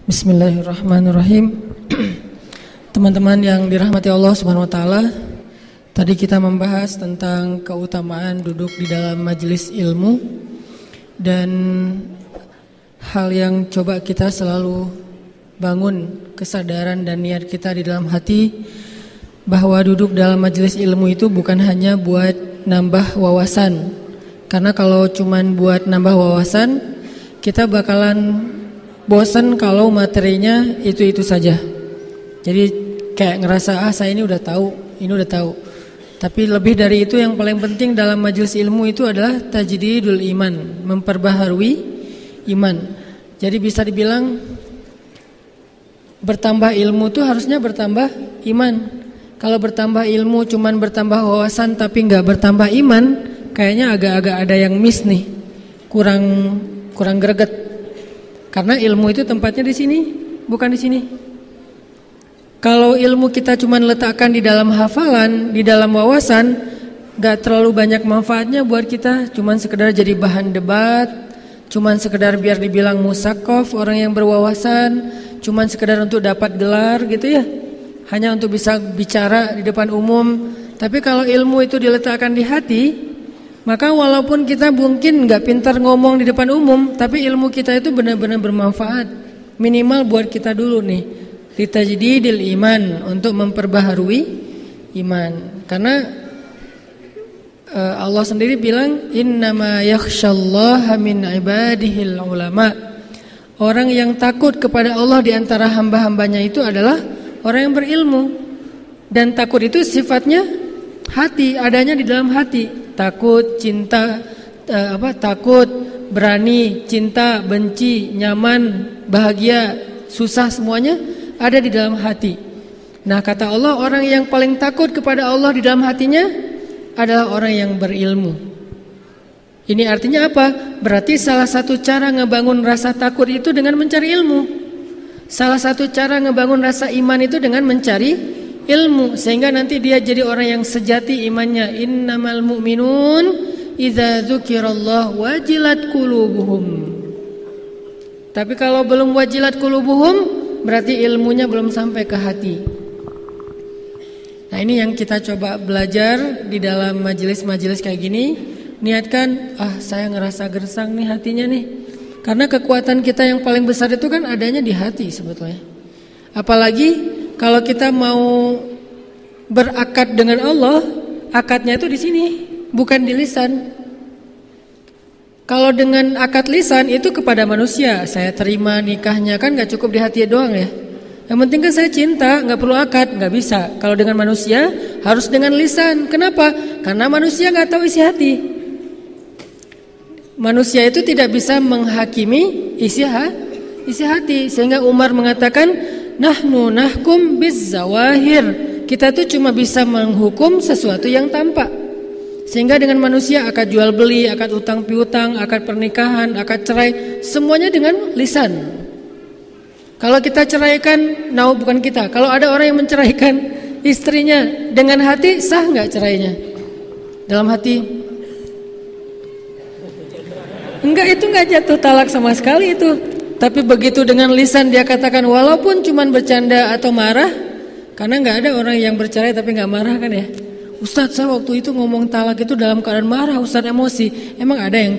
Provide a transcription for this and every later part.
Bismillahirrahmanirrahim. Teman-teman yang dirahmati Allah Subhanahu wa taala, tadi kita membahas tentang keutamaan duduk di dalam majelis ilmu dan hal yang coba kita selalu bangun kesadaran dan niat kita di dalam hati bahwa duduk dalam majelis ilmu itu bukan hanya buat nambah wawasan. Karena kalau cuman buat nambah wawasan, kita bakalan bosan kalau materinya itu saja. Jadi kayak ngerasa saya ini udah tahu. Tapi lebih dari itu yang paling penting dalam majelis ilmu itu adalah tajdidul iman, memperbaharui iman. Jadi bisa dibilang bertambah ilmu itu harusnya bertambah iman. Kalau bertambah ilmu cuman bertambah wawasan tapi nggak bertambah iman, kayaknya agak-agak ada yang miss nih, kurang greget. Karena ilmu itu tempatnya di sini, bukan di sini. Kalau ilmu kita cuma letakkan di dalam hafalan, di dalam wawasan, gak terlalu banyak manfaatnya buat kita. Cuma sekedar jadi bahan debat, cuma sekedar biar dibilang musakof, orang yang berwawasan, cuma sekedar untuk dapat gelar gitu ya. Hanya untuk bisa bicara di depan umum. Tapi kalau ilmu itu diletakkan di hati, maka walaupun kita mungkin gak pintar ngomong di depan umum, tapi ilmu kita itu benar-benar bermanfaat. Minimal buat kita dulu nih, litajdidil iman, untuk memperbaharui iman. Karena Allah sendiri bilang, innama yakhsyallaha min ibadihil ulama. Orang yang takut kepada Allah di antara hamba-hambanya itu adalah orang yang berilmu. Dan takut itu sifatnya hati, adanya di dalam hati. Takut, cinta, takut, berani, cinta, benci, nyaman, bahagia, susah, semuanya ada di dalam hati. Nah, kata Allah, orang yang paling takut kepada Allah di dalam hatinya adalah orang yang berilmu. Ini artinya apa? Berarti salah satu cara ngebangun rasa takut itu dengan mencari ilmu. Salah satu cara ngebangun rasa iman itu dengan mencari ilmu, sehingga nanti dia jadi orang yang sejati imannya. Innamal mu'minun idza dzukirallah wajilat qulubuhum. Tapi kalau belum wajilat qulubuhum, berarti ilmunya belum sampai ke hati. Nah, ini yang kita coba belajar di dalam majelis-majelis kayak gini. Niatkan, saya ngerasa gersang nih hatinya nih. Karena kekuatan kita yang paling besar itu kan adanya di hati sebetulnya. Apalagi kalau kita mau berakad dengan Allah, akadnya itu di sini, bukan di lisan. Kalau dengan akad lisan itu kepada manusia, saya terima nikahnya, kan gak cukup di hati doang ya. Yang penting kan saya cinta, gak perlu akad, gak bisa. Kalau dengan manusia harus dengan lisan. Kenapa? Karena manusia gak tahu isi hati. Manusia itu tidak bisa menghakimi isi hati. Sehingga Umar mengatakan, nahnu nahkum bizzawahir. Kita tuh cuma bisa menghukum sesuatu yang tampak. Sehingga dengan manusia akad jual beli, akad utang piutang, akad pernikahan, akad cerai, semuanya dengan lisan. Kalau kita ceraikan, bukan kita. Kalau ada orang yang menceraikan istrinya dengan hati, sah nggak cerainya? Dalam hati, enggak, itu nggak jatuh talak sama sekali itu. Tapi begitu dengan lisan dia katakan, walaupun cuman bercanda atau marah, karena nggak ada orang yang bercerai tapi nggak marah kan ya. Ustadz, saya waktu itu ngomong talak itu dalam keadaan marah, Ustadz, emosi. Emang ada yang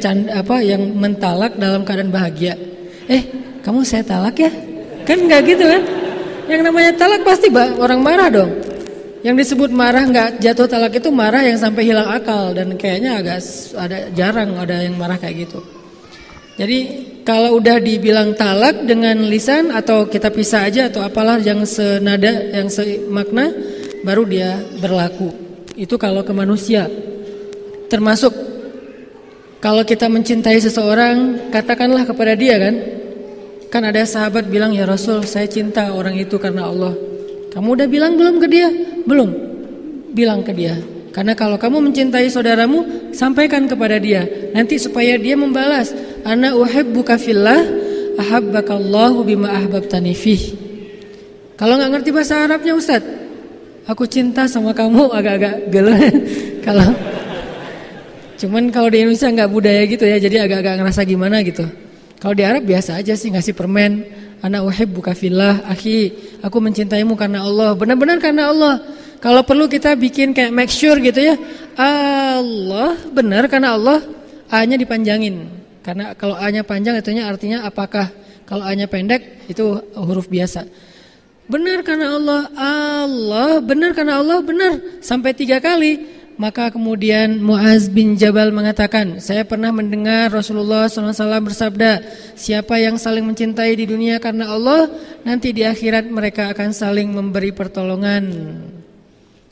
yang mentalak dalam keadaan bahagia? Kamu saya talak ya? Kan nggak gitu kan? Yang namanya talak pasti orang marah dong. Yang disebut marah nggak jatuh talak itu marah yang sampai hilang akal, dan kayaknya jarang ada yang marah kayak gitu. Jadi kalau udah dibilang talak dengan lisan atau kita pisah aja atau apalah yang senada, yang semakna, baru dia berlaku. Itu kalau ke manusia. Termasuk kalau kita mencintai seseorang, katakanlah kepada dia kan. Kan ada sahabat bilang, ya Rasul, saya cinta orang itu karena Allah. Kamu udah bilang belum ke dia? Belum. Bilang ke dia. Karena kalau kamu mencintai saudaramu, sampaikan kepada dia. Nanti supaya dia membalas. Ana uhibbuka fillah, ahabbakallahu bima ahbabtani fih. Kalau nggak ngerti bahasa Arabnya, Ustadz, aku cinta sama kamu, agak-agak gelo. Cuman kalau di Indonesia nggak budaya gitu ya, jadi agak-agak ngerasa gimana gitu. Kalau di Arab biasa aja sih ngasih permen. Ana uhibbuka fillah, akhi, aku mencintaimu karena Allah. Benar-benar karena Allah. Kalau perlu kita bikin kayak make sure gitu ya. Allah, benar karena Allah. A-nya dipanjangin. Karena kalau A-nya panjang itunya artinya apakah. Kalau A-nya pendek itu huruf biasa. Benar karena Allah, Allah, benar karena Allah, benar. Sampai 3 kali. Maka kemudian Muaz bin Jabal mengatakan, saya pernah mendengar Rasulullah SAW bersabda, siapa yang saling mencintai di dunia karena Allah, nanti di akhirat mereka akan saling memberi pertolongan.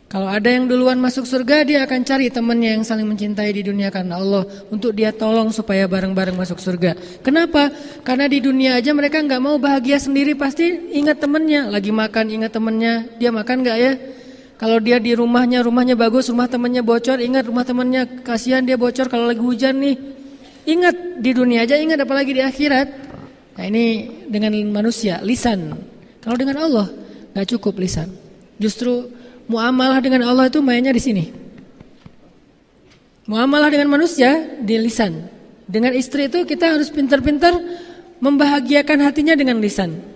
Kalau ada yang duluan masuk surga, dia akan cari temannya yang saling mencintai di dunia karena Allah, untuk dia tolong supaya bareng-bareng masuk surga. Kenapa? Karena di dunia aja mereka gak mau bahagia sendiri, pasti ingat temannya. Lagi makan ingat temannya, dia makan gak ya? Kalau dia di rumahnya bagus, rumah temannya bocor, ingat rumah temannya, kasihan dia bocor kalau lagi hujan nih. Ingat di dunia aja, ingat apalagi di akhirat. Nah ini dengan manusia, lisan. Kalau dengan Allah gak cukup lisan. Justru muamalah dengan Allah itu mainnya di sini. Muamalah dengan manusia di lisan. Dengan istri itu kita harus pintar-pintar membahagiakan hatinya dengan lisan.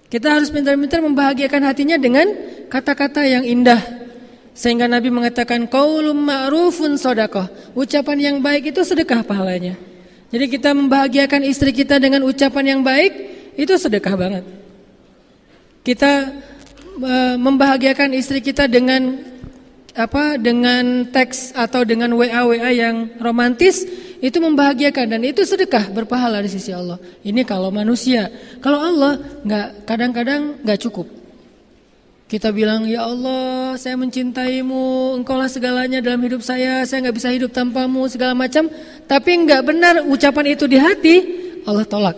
Kita harus pintar-pintar membahagiakan hatinya dengan kata-kata yang indah. Sehingga Nabi mengatakan qaulun ma'rufun shadaqah. Ucapan yang baik itu sedekah pahalanya. Jadi kita membahagiakan istri kita dengan ucapan yang baik, itu sedekah banget. Kita membahagiakan istri kita dengan dengan teks atau dengan WA yang romantis, itu membahagiakan dan itu sedekah berpahala di sisi Allah. Ini kalau manusia. Kalau Allah kadang-kadang nggak cukup. Kita bilang, ya Allah, saya mencintaimu, engkaulah segalanya dalam hidup saya nggak bisa hidup tanpamu, segala macam. Tapi nggak benar ucapan itu di hati, Allah tolak.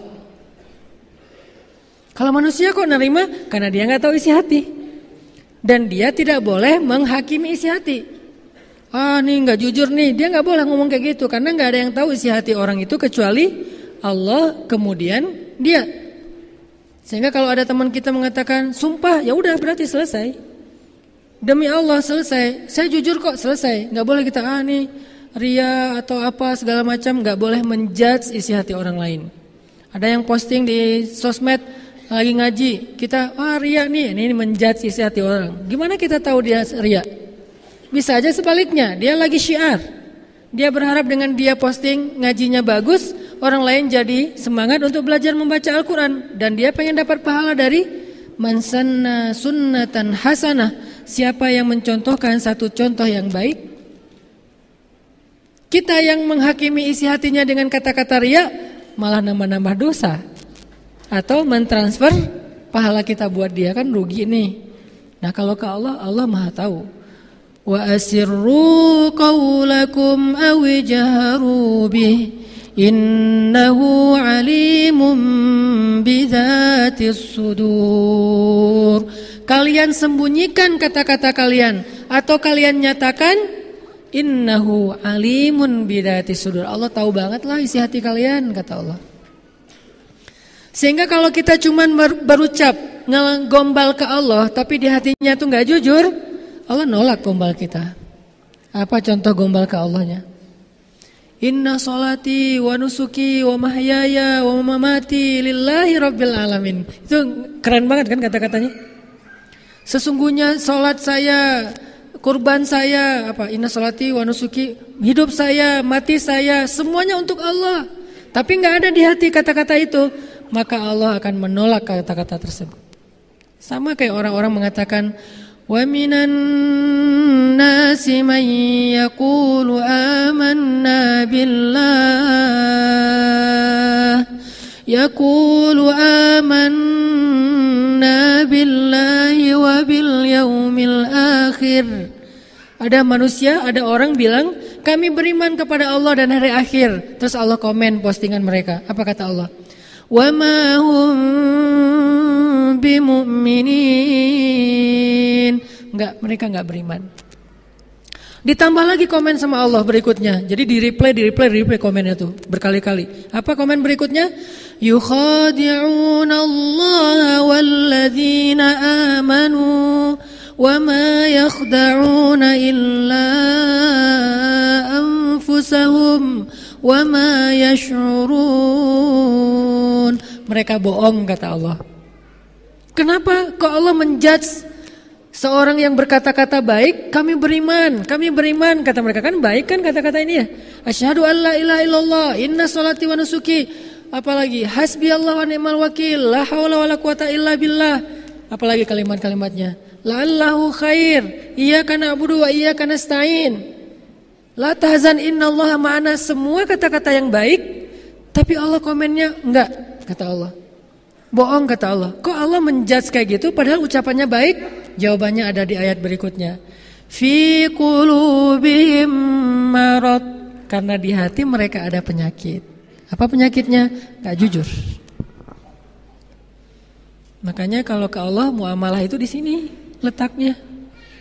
Kalau manusia kok nerima? Karena dia nggak tahu isi hati. Dan dia tidak boleh menghakimi isi hati. Nih nggak jujur nih, dia nggak boleh ngomong kayak gitu. Karena nggak ada yang tahu isi hati orang itu kecuali Allah, kemudian dia. Sehingga kalau ada teman kita mengatakan sumpah, ya udah berarti selesai. Demi Allah selesai. Saya jujur kok, selesai. Nggak boleh kita nih ria atau apa segala macam. Nggak boleh menjudge isi hati orang lain. Ada yang posting di sosmed lagi ngaji, kita ria nih, ini menjudge isi hati orang. Gimana kita tahu dia ria? Bisa aja sebaliknya, dia lagi syiar. Dia berharap dengan dia posting ngajinya bagus, orang lain jadi semangat untuk belajar membaca Al-Quran. Dan dia pengen dapat pahala dari man sanna sunnatan hasanah. Siapa yang mencontohkan satu contoh yang baik. Kita yang menghakimi isi hatinya dengan kata-kata ria, malah nambah-nambah dosa. Atau mentransfer pahala kita buat dia, kan rugi nih. Nah kalau ke Allah, Allah maha tahu. Wa asirru qawlakum aw jahru bih innahu alimun bidzatis sudur. Kalian sembunyikan kata-kata kalian atau kalian nyatakan, innahu alimun bidzatis sudur. Allah tahu banget lah isi hati kalian, kata Allah. Sehingga kalau kita cuma berucap ngegombal ke Allah tapi di hatinya tuh nggak jujur, Allah nolak gombal kita. Apa contoh gombal ke Allahnya? Inna sholati wa nusuki wa mahyaya wa mamati lillahi rabbil alamin. Itu keren banget kan kata-katanya. Sesungguhnya sholat saya, kurban saya, inna sholati wa nusuki, hidup saya, mati saya, semuanya untuk Allah. Tapi nggak ada di hati kata-kata itu, maka Allah akan menolak kata-kata tersebut. Sama kayak orang-orang mengatakan, wa minan nasi man yaqulu amanna billahi wa bil yaumil akhir. Ada manusia, ada orang bilang, kami beriman kepada Allah dan hari akhir. Terus Allah komen postingan mereka. Apa kata Allah? Wa ma hum bimu'minin. Mereka enggak beriman. Ditambah lagi komen sama Allah berikutnya. Jadi di replay komennya tuh berkali-kali. Apa komen berikutnya? Yukhadi'una Allah walladzina amanu wa ma yakhda'una illa anfusahum wa ma yash'urun. Mereka bohong, kata Allah. Kenapa kok Allah menjudge seorang yang berkata-kata baik? Kami beriman, kata mereka. Kan baik kan kata-kata ini ya. Asyhadu an la ilaha illallah, inna sholati wa nusuki. Apalagi hasbiyallahu wa ni'mal wakil, la haula wala quwata illa billah. Apalagi kalimat-kalimatnya. La'allahu khair, iyyaka na'budu wa iyyaka nasta'in. La tahzan innallaha ma'ana. Semua kata-kata yang baik, tapi Allah komennya enggak, kata Allah. Bohong, kata Allah. Kok Allah menjudge kayak gitu padahal ucapannya baik? Jawabannya ada di ayat berikutnya. Fi qulubihim marad. Karena di hati mereka ada penyakit. Apa penyakitnya? Gak jujur. Makanya kalau ke Allah muamalah itu di sini letaknya.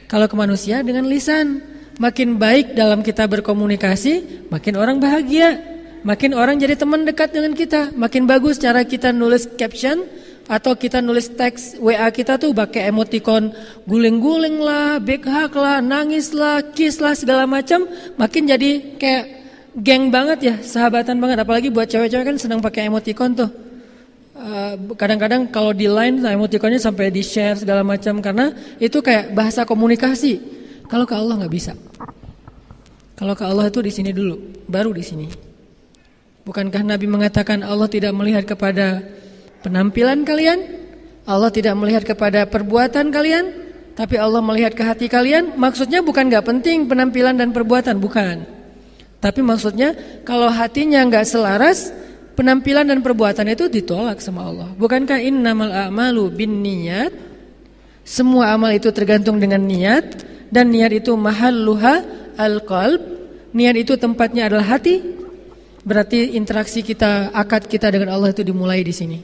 Kalau ke manusia dengan lisan. Makin baik dalam kita berkomunikasi, makin orang bahagia. Makin orang jadi teman dekat dengan kita. Makin bagus cara kita nulis caption atau kita nulis teks WA kita tuh pakai emoticon guling-guling lah, big hug lah, nangis lah, kiss lah, segala macam. Makin jadi kayak geng banget ya, sahabatan banget. Apalagi buat cewek-cewek kan senang pakai emoticon tuh. Kadang-kadang kalau di line emoticonnya sampai di share segala macam karena itu kayak bahasa komunikasi. Kalau ke Allah nggak bisa. Kalau ke Allah itu di sini dulu, baru di sini. Bukankah Nabi mengatakan Allah tidak melihat kepada penampilan kalian? Allah tidak melihat kepada perbuatan kalian? Tapi Allah melihat ke hati kalian? Maksudnya bukan gak penting penampilan dan perbuatan, bukan. Tapi maksudnya kalau hatinya gak selaras, penampilan dan perbuatan itu ditolak sama Allah. Bukankah innamal a'malu binniyat? Semua amal itu tergantung dengan niat. Dan niat itu mahalluha al-qalb. Niat itu tempatnya adalah hati. Berarti interaksi kita, akad kita dengan Allah itu dimulai di sini.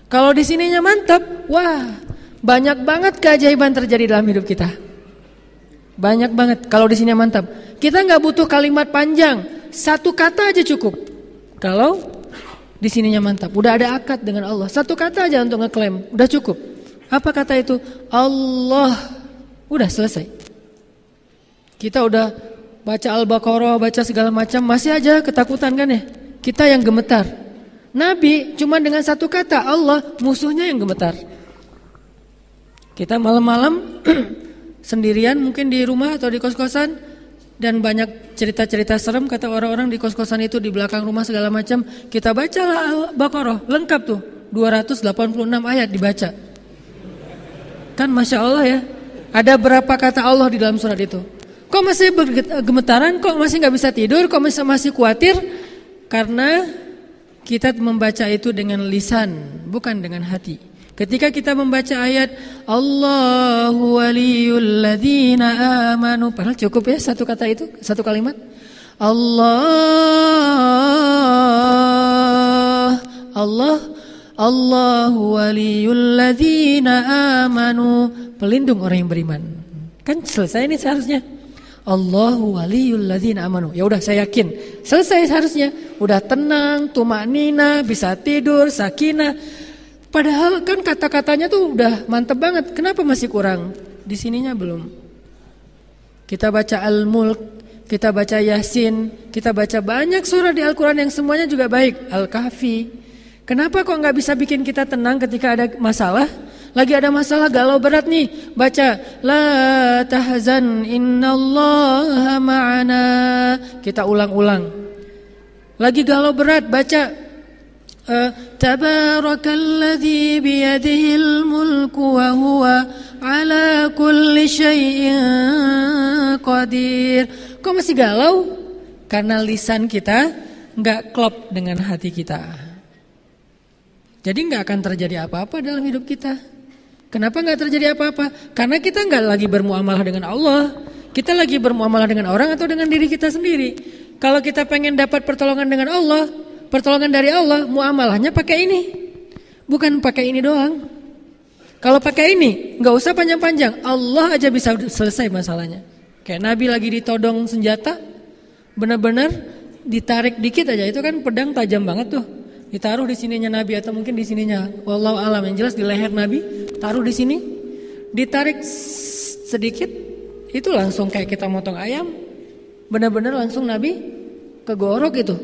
Kalau di sininya mantap, wah, banyak banget keajaiban terjadi dalam hidup kita. Banyak banget kalau di sini mantap. Kita nggak butuh kalimat panjang, satu kata aja cukup. Kalau di sininya mantap, udah ada akad dengan Allah. Satu kata aja untuk ngeklaim, udah cukup. Apa kata itu? Allah. Udah selesai. Kita udah baca Al-Baqarah, baca segala macam, masih aja ketakutan kan ya? Kita yang gemetar. Nabi cuma dengan satu kata, Allah, musuhnya yang gemetar. Kita malam-malam sendirian mungkin di rumah atau di kos-kosan dan banyak cerita-cerita serem kata orang-orang di kos-kosan itu di belakang rumah segala macam. Kita bacalah Al-Baqarah, lengkap tuh, 286 ayat dibaca. Kan Masya Allah ya, ada berapa kata Allah di dalam surat itu? Kok masih gemetaran? Kok masih gak bisa tidur? Kok masih khawatir? Karena kita membaca itu dengan lisan, bukan dengan hati. Ketika kita membaca ayat Allahu waliyul ladzina amanu, padahal cukup ya satu kata itu, satu kalimat. Allahu waliyul ladzina amanu, pelindung orang yang beriman. Kan selesai ini seharusnya. Allahu waliyul ladzina amanu. Ya udah saya yakin. Selesai seharusnya. Udah tenang, tumanina, bisa tidur, sakinah. Padahal kan kata-katanya tuh udah mantep banget. Kenapa masih kurang? Di sininya belum. Kita baca Al-Mulk, kita baca Yasin, kita baca banyak surah di Al-Quran yang semuanya juga baik. Al-Kahfi. Kenapa kok gak bisa bikin kita tenang ketika ada masalah? Lagi ada masalah galau berat nih, baca la tahzan innallaha ma'ana. Kita ulang-ulang. Lagi galau berat, baca tabarakalladzi biyadihil mulku wa huwa ala kulli syai'in qadir. Kok masih galau? Karena lisan kita enggak klop dengan hati kita. Jadi enggak akan terjadi apa-apa dalam hidup kita. Kenapa enggak terjadi apa-apa? Karena kita enggak lagi bermuamalah dengan Allah. Kita lagi bermuamalah dengan orang atau dengan diri kita sendiri. Kalau kita pengen dapat pertolongan dengan Allah, pertolongan dari Allah, muamalahnya pakai ini. Bukan pakai ini doang. Kalau pakai ini, enggak usah panjang-panjang. Allah aja bisa selesai masalahnya. Kayak Nabi lagi ditodong senjata, benar-benar ditarik dikit aja. Itu kan pedang tajam banget tuh. Ditaruh di sininya Nabi atau mungkin di sininya, wallahu alam, yang jelas di leher Nabi, taruh di sini, ditarik sedikit, itu langsung kayak kita motong ayam, benar-benar langsung Nabi kegorok itu.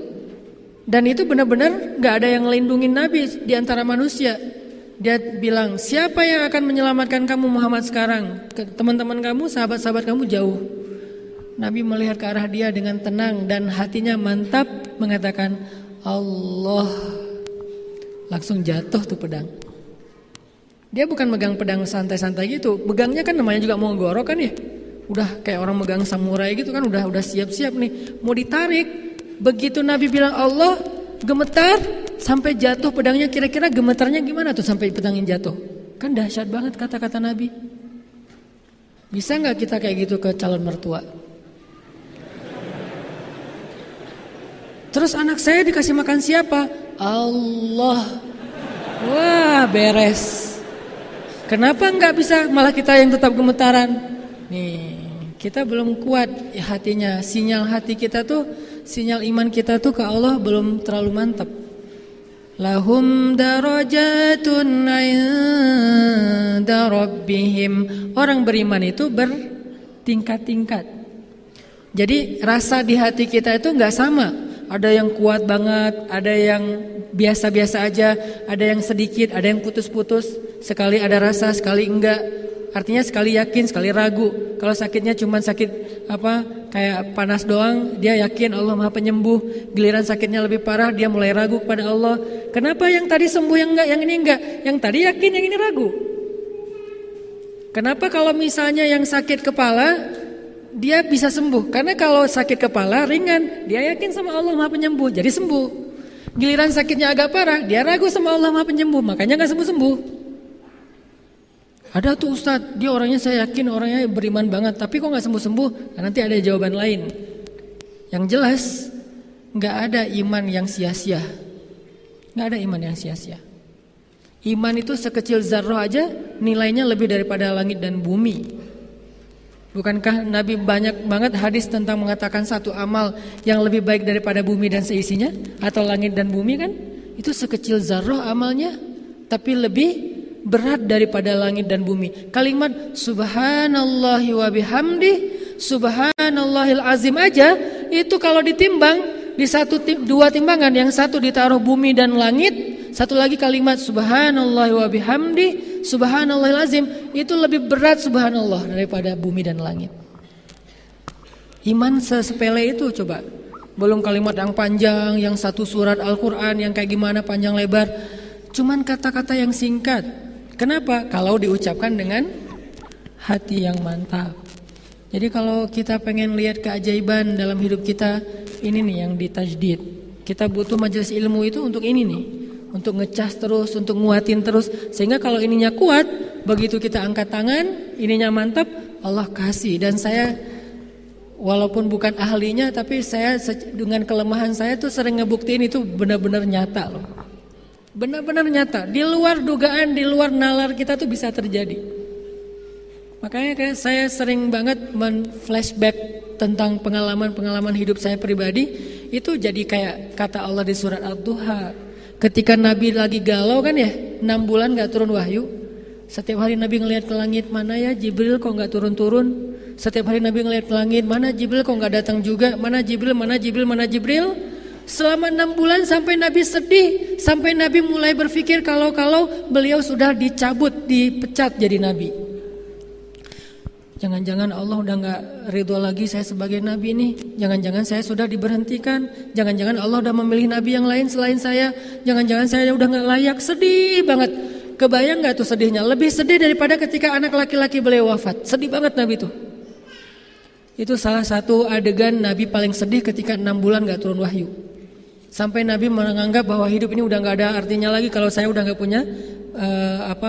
Dan itu benar-benar gak ada yang ngelindungin Nabi di antara manusia. Dia bilang, siapa yang akan menyelamatkan kamu Muhammad sekarang? Teman-teman kamu, sahabat-sahabat kamu jauh. Nabi melihat ke arah dia dengan tenang dan hatinya mantap, mengatakan Allah. Langsung jatuh tuh pedang. Dia bukan megang pedang santai-santai gitu. Megangnya kan namanya juga mau gorok kan ya. Udah kayak orang megang samurai gitu kan, udah siap-siap nih mau ditarik. Begitu Nabi bilang Allah, gemetar sampai jatuh pedangnya. Kira-kira gemetarnya gimana tuh sampai pedangnya jatuh? Kan dahsyat banget kata-kata Nabi. Bisa gak kita kayak gitu ke calon mertua? Terus anak saya dikasih makan siapa? Allah. Wah, beres. Kenapa gak bisa malah kita yang tetap gemetaran? Nih, kita belum kuat ya hatinya. Sinyal hati kita tuh, sinyal iman kita tuh ke Allah belum terlalu mantap. Lahum darajatun 'inda rabbihim. Orang beriman itu bertingkat-tingkat. Jadi rasa di hati kita itu enggak sama. Ada yang kuat banget, ada yang biasa-biasa aja, ada yang sedikit, ada yang putus-putus. Sekali ada rasa, sekali enggak. Artinya sekali yakin, sekali ragu. Kalau sakitnya cuma sakit kayak panas doang, dia yakin Allah Maha Penyembuh. Giliran sakitnya lebih parah, dia mulai ragu kepada Allah. Kenapa yang tadi sembuh yang enggak, yang ini enggak? Yang tadi yakin, yang ini ragu. Kenapa kalau misalnya yang sakit kepala dia bisa sembuh? Karena kalau sakit kepala ringan, dia yakin sama Allah Maha Penyembuh, jadi sembuh. Giliran sakitnya agak parah, dia ragu sama Allah Maha Penyembuh, makanya enggak sembuh-sembuh. Ada tuh Ustadz, dia orangnya saya yakin orangnya beriman banget, tapi kok gak sembuh-sembuh? Nah, nanti ada jawaban lain. Yang jelas gak ada iman yang sia-sia. Gak ada iman yang sia-sia. Iman itu sekecil zarrah aja nilainya lebih daripada langit dan bumi. Bukankah Nabi banyak banget hadis tentang mengatakan satu amal yang lebih baik daripada bumi dan seisinya? Atau langit dan bumi kan? Itu sekecil zarrah amalnya, tapi lebih berat daripada langit dan bumi. Kalimat subhanallahi wa bihamdi, subhanallahil azim aja, itu kalau ditimbang di dua timbangan, yang satu ditaruh bumi dan langit, satu lagi kalimat subhanallahi wa bihamdi, subhanallahil azim, itu lebih berat subhanallah daripada bumi dan langit. Iman sesepele itu coba. Belum kalimat yang panjang, yang satu surat Al-Quran yang kayak gimana panjang lebar. Cuman kata-kata yang singkat. Kenapa? Kalau diucapkan dengan hati yang mantap. Jadi kalau kita pengen lihat keajaiban dalam hidup kita, ini nih yang ditajdid. Kita butuh majelis ilmu itu untuk ini nih, untuk ngecas terus, untuk nguatin terus. Sehingga kalau ininya kuat, begitu kita angkat tangan, ininya mantap, Allah kasih. Dan saya walaupun bukan ahlinya, tapi saya dengan kelemahan saya tuh sering ngebuktiin itu benar-benar nyata loh. Benar-benar nyata, di luar dugaan, di luar nalar kita tuh bisa terjadi. Makanya kayak saya sering banget men-flashback tentang pengalaman-pengalaman hidup saya pribadi. Itu jadi kayak kata Allah di surat Ad-Duha. Ketika Nabi lagi galau kan ya, 6 bulan gak turun wahyu. Setiap hari Nabi ngelihat ke langit, mana ya Jibril kok gak turun-turun. Setiap hari Nabi ngelihat ke langit, mana Jibril kok gak datang juga. Mana Jibril, mana Jibril, mana Jibril. Selama 6 bulan sampai Nabi sedih, sampai Nabi mulai berpikir kalau beliau sudah dicabut, dipecat jadi Nabi. Jangan-jangan Allah udah gak ridho lagi saya sebagai Nabi nih. Jangan-jangan saya sudah diberhentikan. Jangan-jangan Allah udah memilih Nabi yang lain selain saya. Jangan-jangan saya udah gak layak. Sedih banget. Kebayang gak tuh sedihnya? Lebih sedih daripada ketika anak laki-laki beliau wafat. Sedih banget Nabi tuh. Itu salah satu adegan Nabi paling sedih ketika 6 bulan gak turun wahyu. Sampai Nabi menganggap bahwa hidup ini udah gak ada artinya lagi kalau saya udah gak punya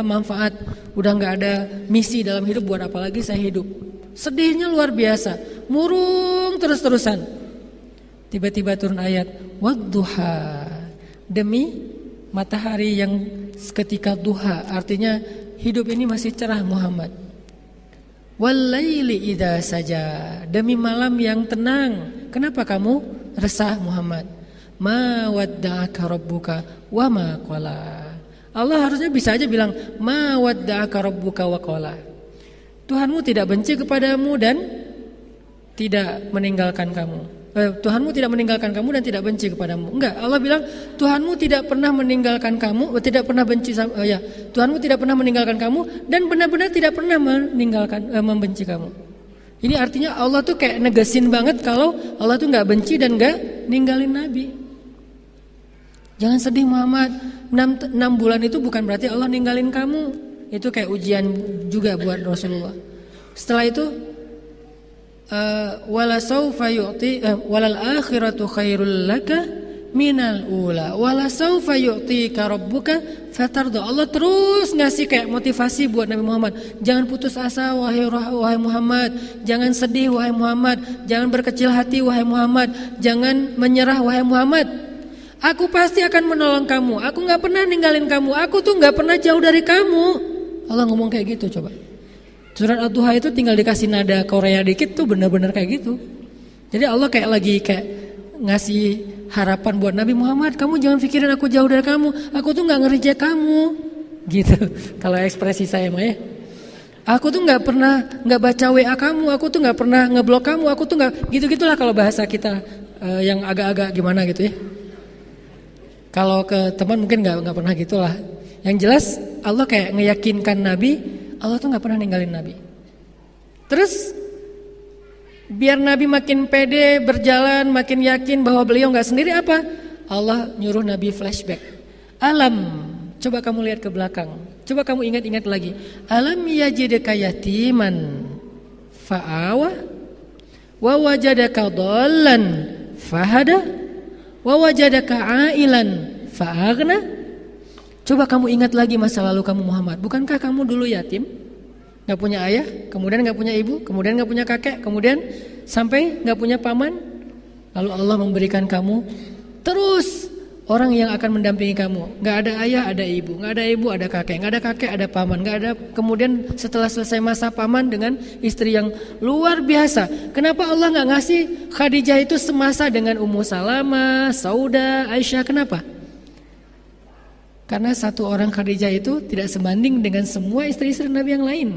manfaat, udah gak ada misi dalam hidup, buat apa lagi saya hidup. Sedihnya luar biasa, murung terus-terusan. Tiba-tiba turun ayat wadduha, demi matahari yang ketika duha, artinya hidup ini masih cerah Muhammad. Wallaili idza saja, demi malam yang tenang. Kenapa kamu resah Muhammad? Ma wadda'aka rabbuka wa ma qala. Allah harusnya bisa aja bilang ma wadda'aka rabbuka wa qala. Tuhanmu tidak benci kepadamu dan tidak meninggalkan kamu. Tuhanmu tidak meninggalkan kamu dan tidak benci kepadamu. Enggak, Allah bilang Tuhanmu tidak pernah meninggalkan kamu, tidak pernah benci Tuhanmu tidak pernah meninggalkan kamu dan benar-benar tidak pernah membenci kamu. Ini artinya Allah tuh kayak negesin banget kalau Allah tuh enggak benci dan enggak ninggalin Nabi. Jangan sedih Muhammad, 6 bulan itu bukan berarti Allah ninggalin kamu. Itu kayak ujian juga buat Rasulullah. Setelah itu wala saufa yu'ti walal akhiratu khairul laka minal ula wala saufa yu'tika rabbuka fatarda. Allah terus ngasih kayak motivasi buat Nabi Muhammad. Jangan putus asa wahai Muhammad, jangan sedih wahai Muhammad, jangan berkecil hati wahai Muhammad, jangan menyerah wahai Muhammad. Aku pasti akan menolong kamu. Aku gak pernah ninggalin kamu. Aku tuh gak pernah jauh dari kamu. Allah ngomong kayak gitu coba. Surat Ad-Duha itu tinggal dikasih nada Korea dikit tuh benar-benar kayak gitu. Jadi Allah kayak lagi kayak ngasih harapan buat Nabi Muhammad. Kamu jangan pikirin aku jauh dari kamu. Aku tuh gak ngerejek kamu. Gitu. Kalau ekspresi saya mah ya. Aku tuh gak pernah gak baca WA kamu. Aku tuh gak pernah ngeblok kamu. Aku tuh gak gitu-gitulah kalau bahasa kita yang agak-agak gimana gitu ya. Kalau ke teman mungkin nggak pernah gitulah. Yang jelas Allah kayak ngeyakinkan Nabi, Allah tuh nggak pernah ninggalin Nabi. Terus biar Nabi makin pede berjalan, makin yakin bahwa beliau nggak sendiri apa? Allah nyuruh Nabi flashback. Alam, coba kamu lihat ke belakang. Coba kamu ingat-ingat lagi. Alam yajidka yatiman fa'awa wa wajadaka dhallan fahada wa wajadaka ailan fa'aghna. Coba kamu ingat lagi masa lalu kamu Muhammad. Bukankah kamu dulu yatim? Gak punya ayah, kemudian gak punya ibu, kemudian gak punya kakek, kemudian sampai gak punya paman. Lalu Allah memberikan kamu terus orang yang akan mendampingi kamu. Gak ada ayah, ada ibu. Gak ada ibu, ada kakek. Gak ada kakek, ada paman. Gak ada. Kemudian setelah selesai masa paman dengan istri yang luar biasa. Kenapa Allah gak ngasih Khadijah itu semasa dengan Ummu Salamah, Sauda, Aisyah? Kenapa? Karena satu orang Khadijah itu tidak sebanding dengan semua istri-istri Nabi yang lain.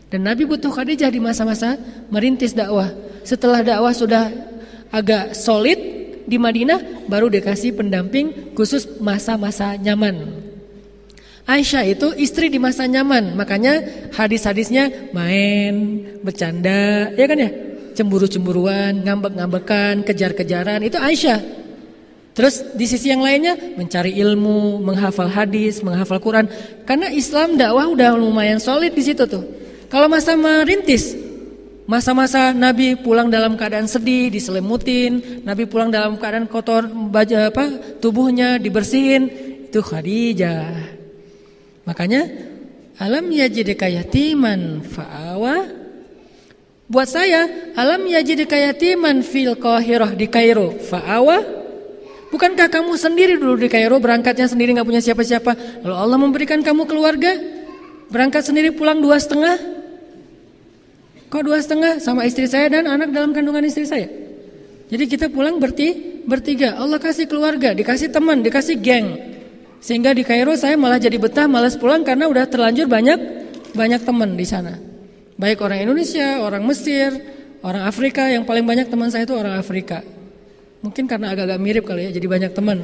Dan Nabi butuh Khadijah di masa-masa merintis dakwah. Setelah dakwah sudah agak solid di Madinah, baru dikasih pendamping khusus masa-masa nyaman. Aisyah itu istri di masa nyaman. Makanya hadis-hadisnya main, bercanda, ya kan ya? Cemburu-cemburuan, ngambek-ngambekan, kejar-kejaran, itu Aisyah. Terus di sisi yang lainnya mencari ilmu, menghafal hadis, menghafal Quran. Karena Islam dakwah udah lumayan solid di situ tuh. Kalau masa merintis, masa-masa Nabi pulang dalam keadaan sedih, diselimutin, Nabi pulang dalam keadaan kotor, tubuhnya dibersihin, itu Khadijah. Makanya alam yajidka yatiman fa'awa. Buat saya, alam yajidka yatiman fil Qahirah, di Kairo, fa'awa. Bukankah kamu sendiri dulu di Kairo, berangkatnya sendiri gak punya siapa-siapa, lalu Allah memberikan kamu keluarga, berangkat sendiri pulang 2,5. Kok 2,5? Sama istri saya dan anak dalam kandungan istri saya. Jadi kita pulang bertiga. Allah kasih keluarga, dikasih teman, dikasih geng. Sehingga di Kairo saya malah jadi betah, malas pulang karena udah terlanjur banyak teman di sana. Baik orang Indonesia, orang Mesir, orang Afrika. Yang paling banyak teman saya itu orang Afrika. Mungkin karena agak-agak mirip kali ya, jadi banyak teman.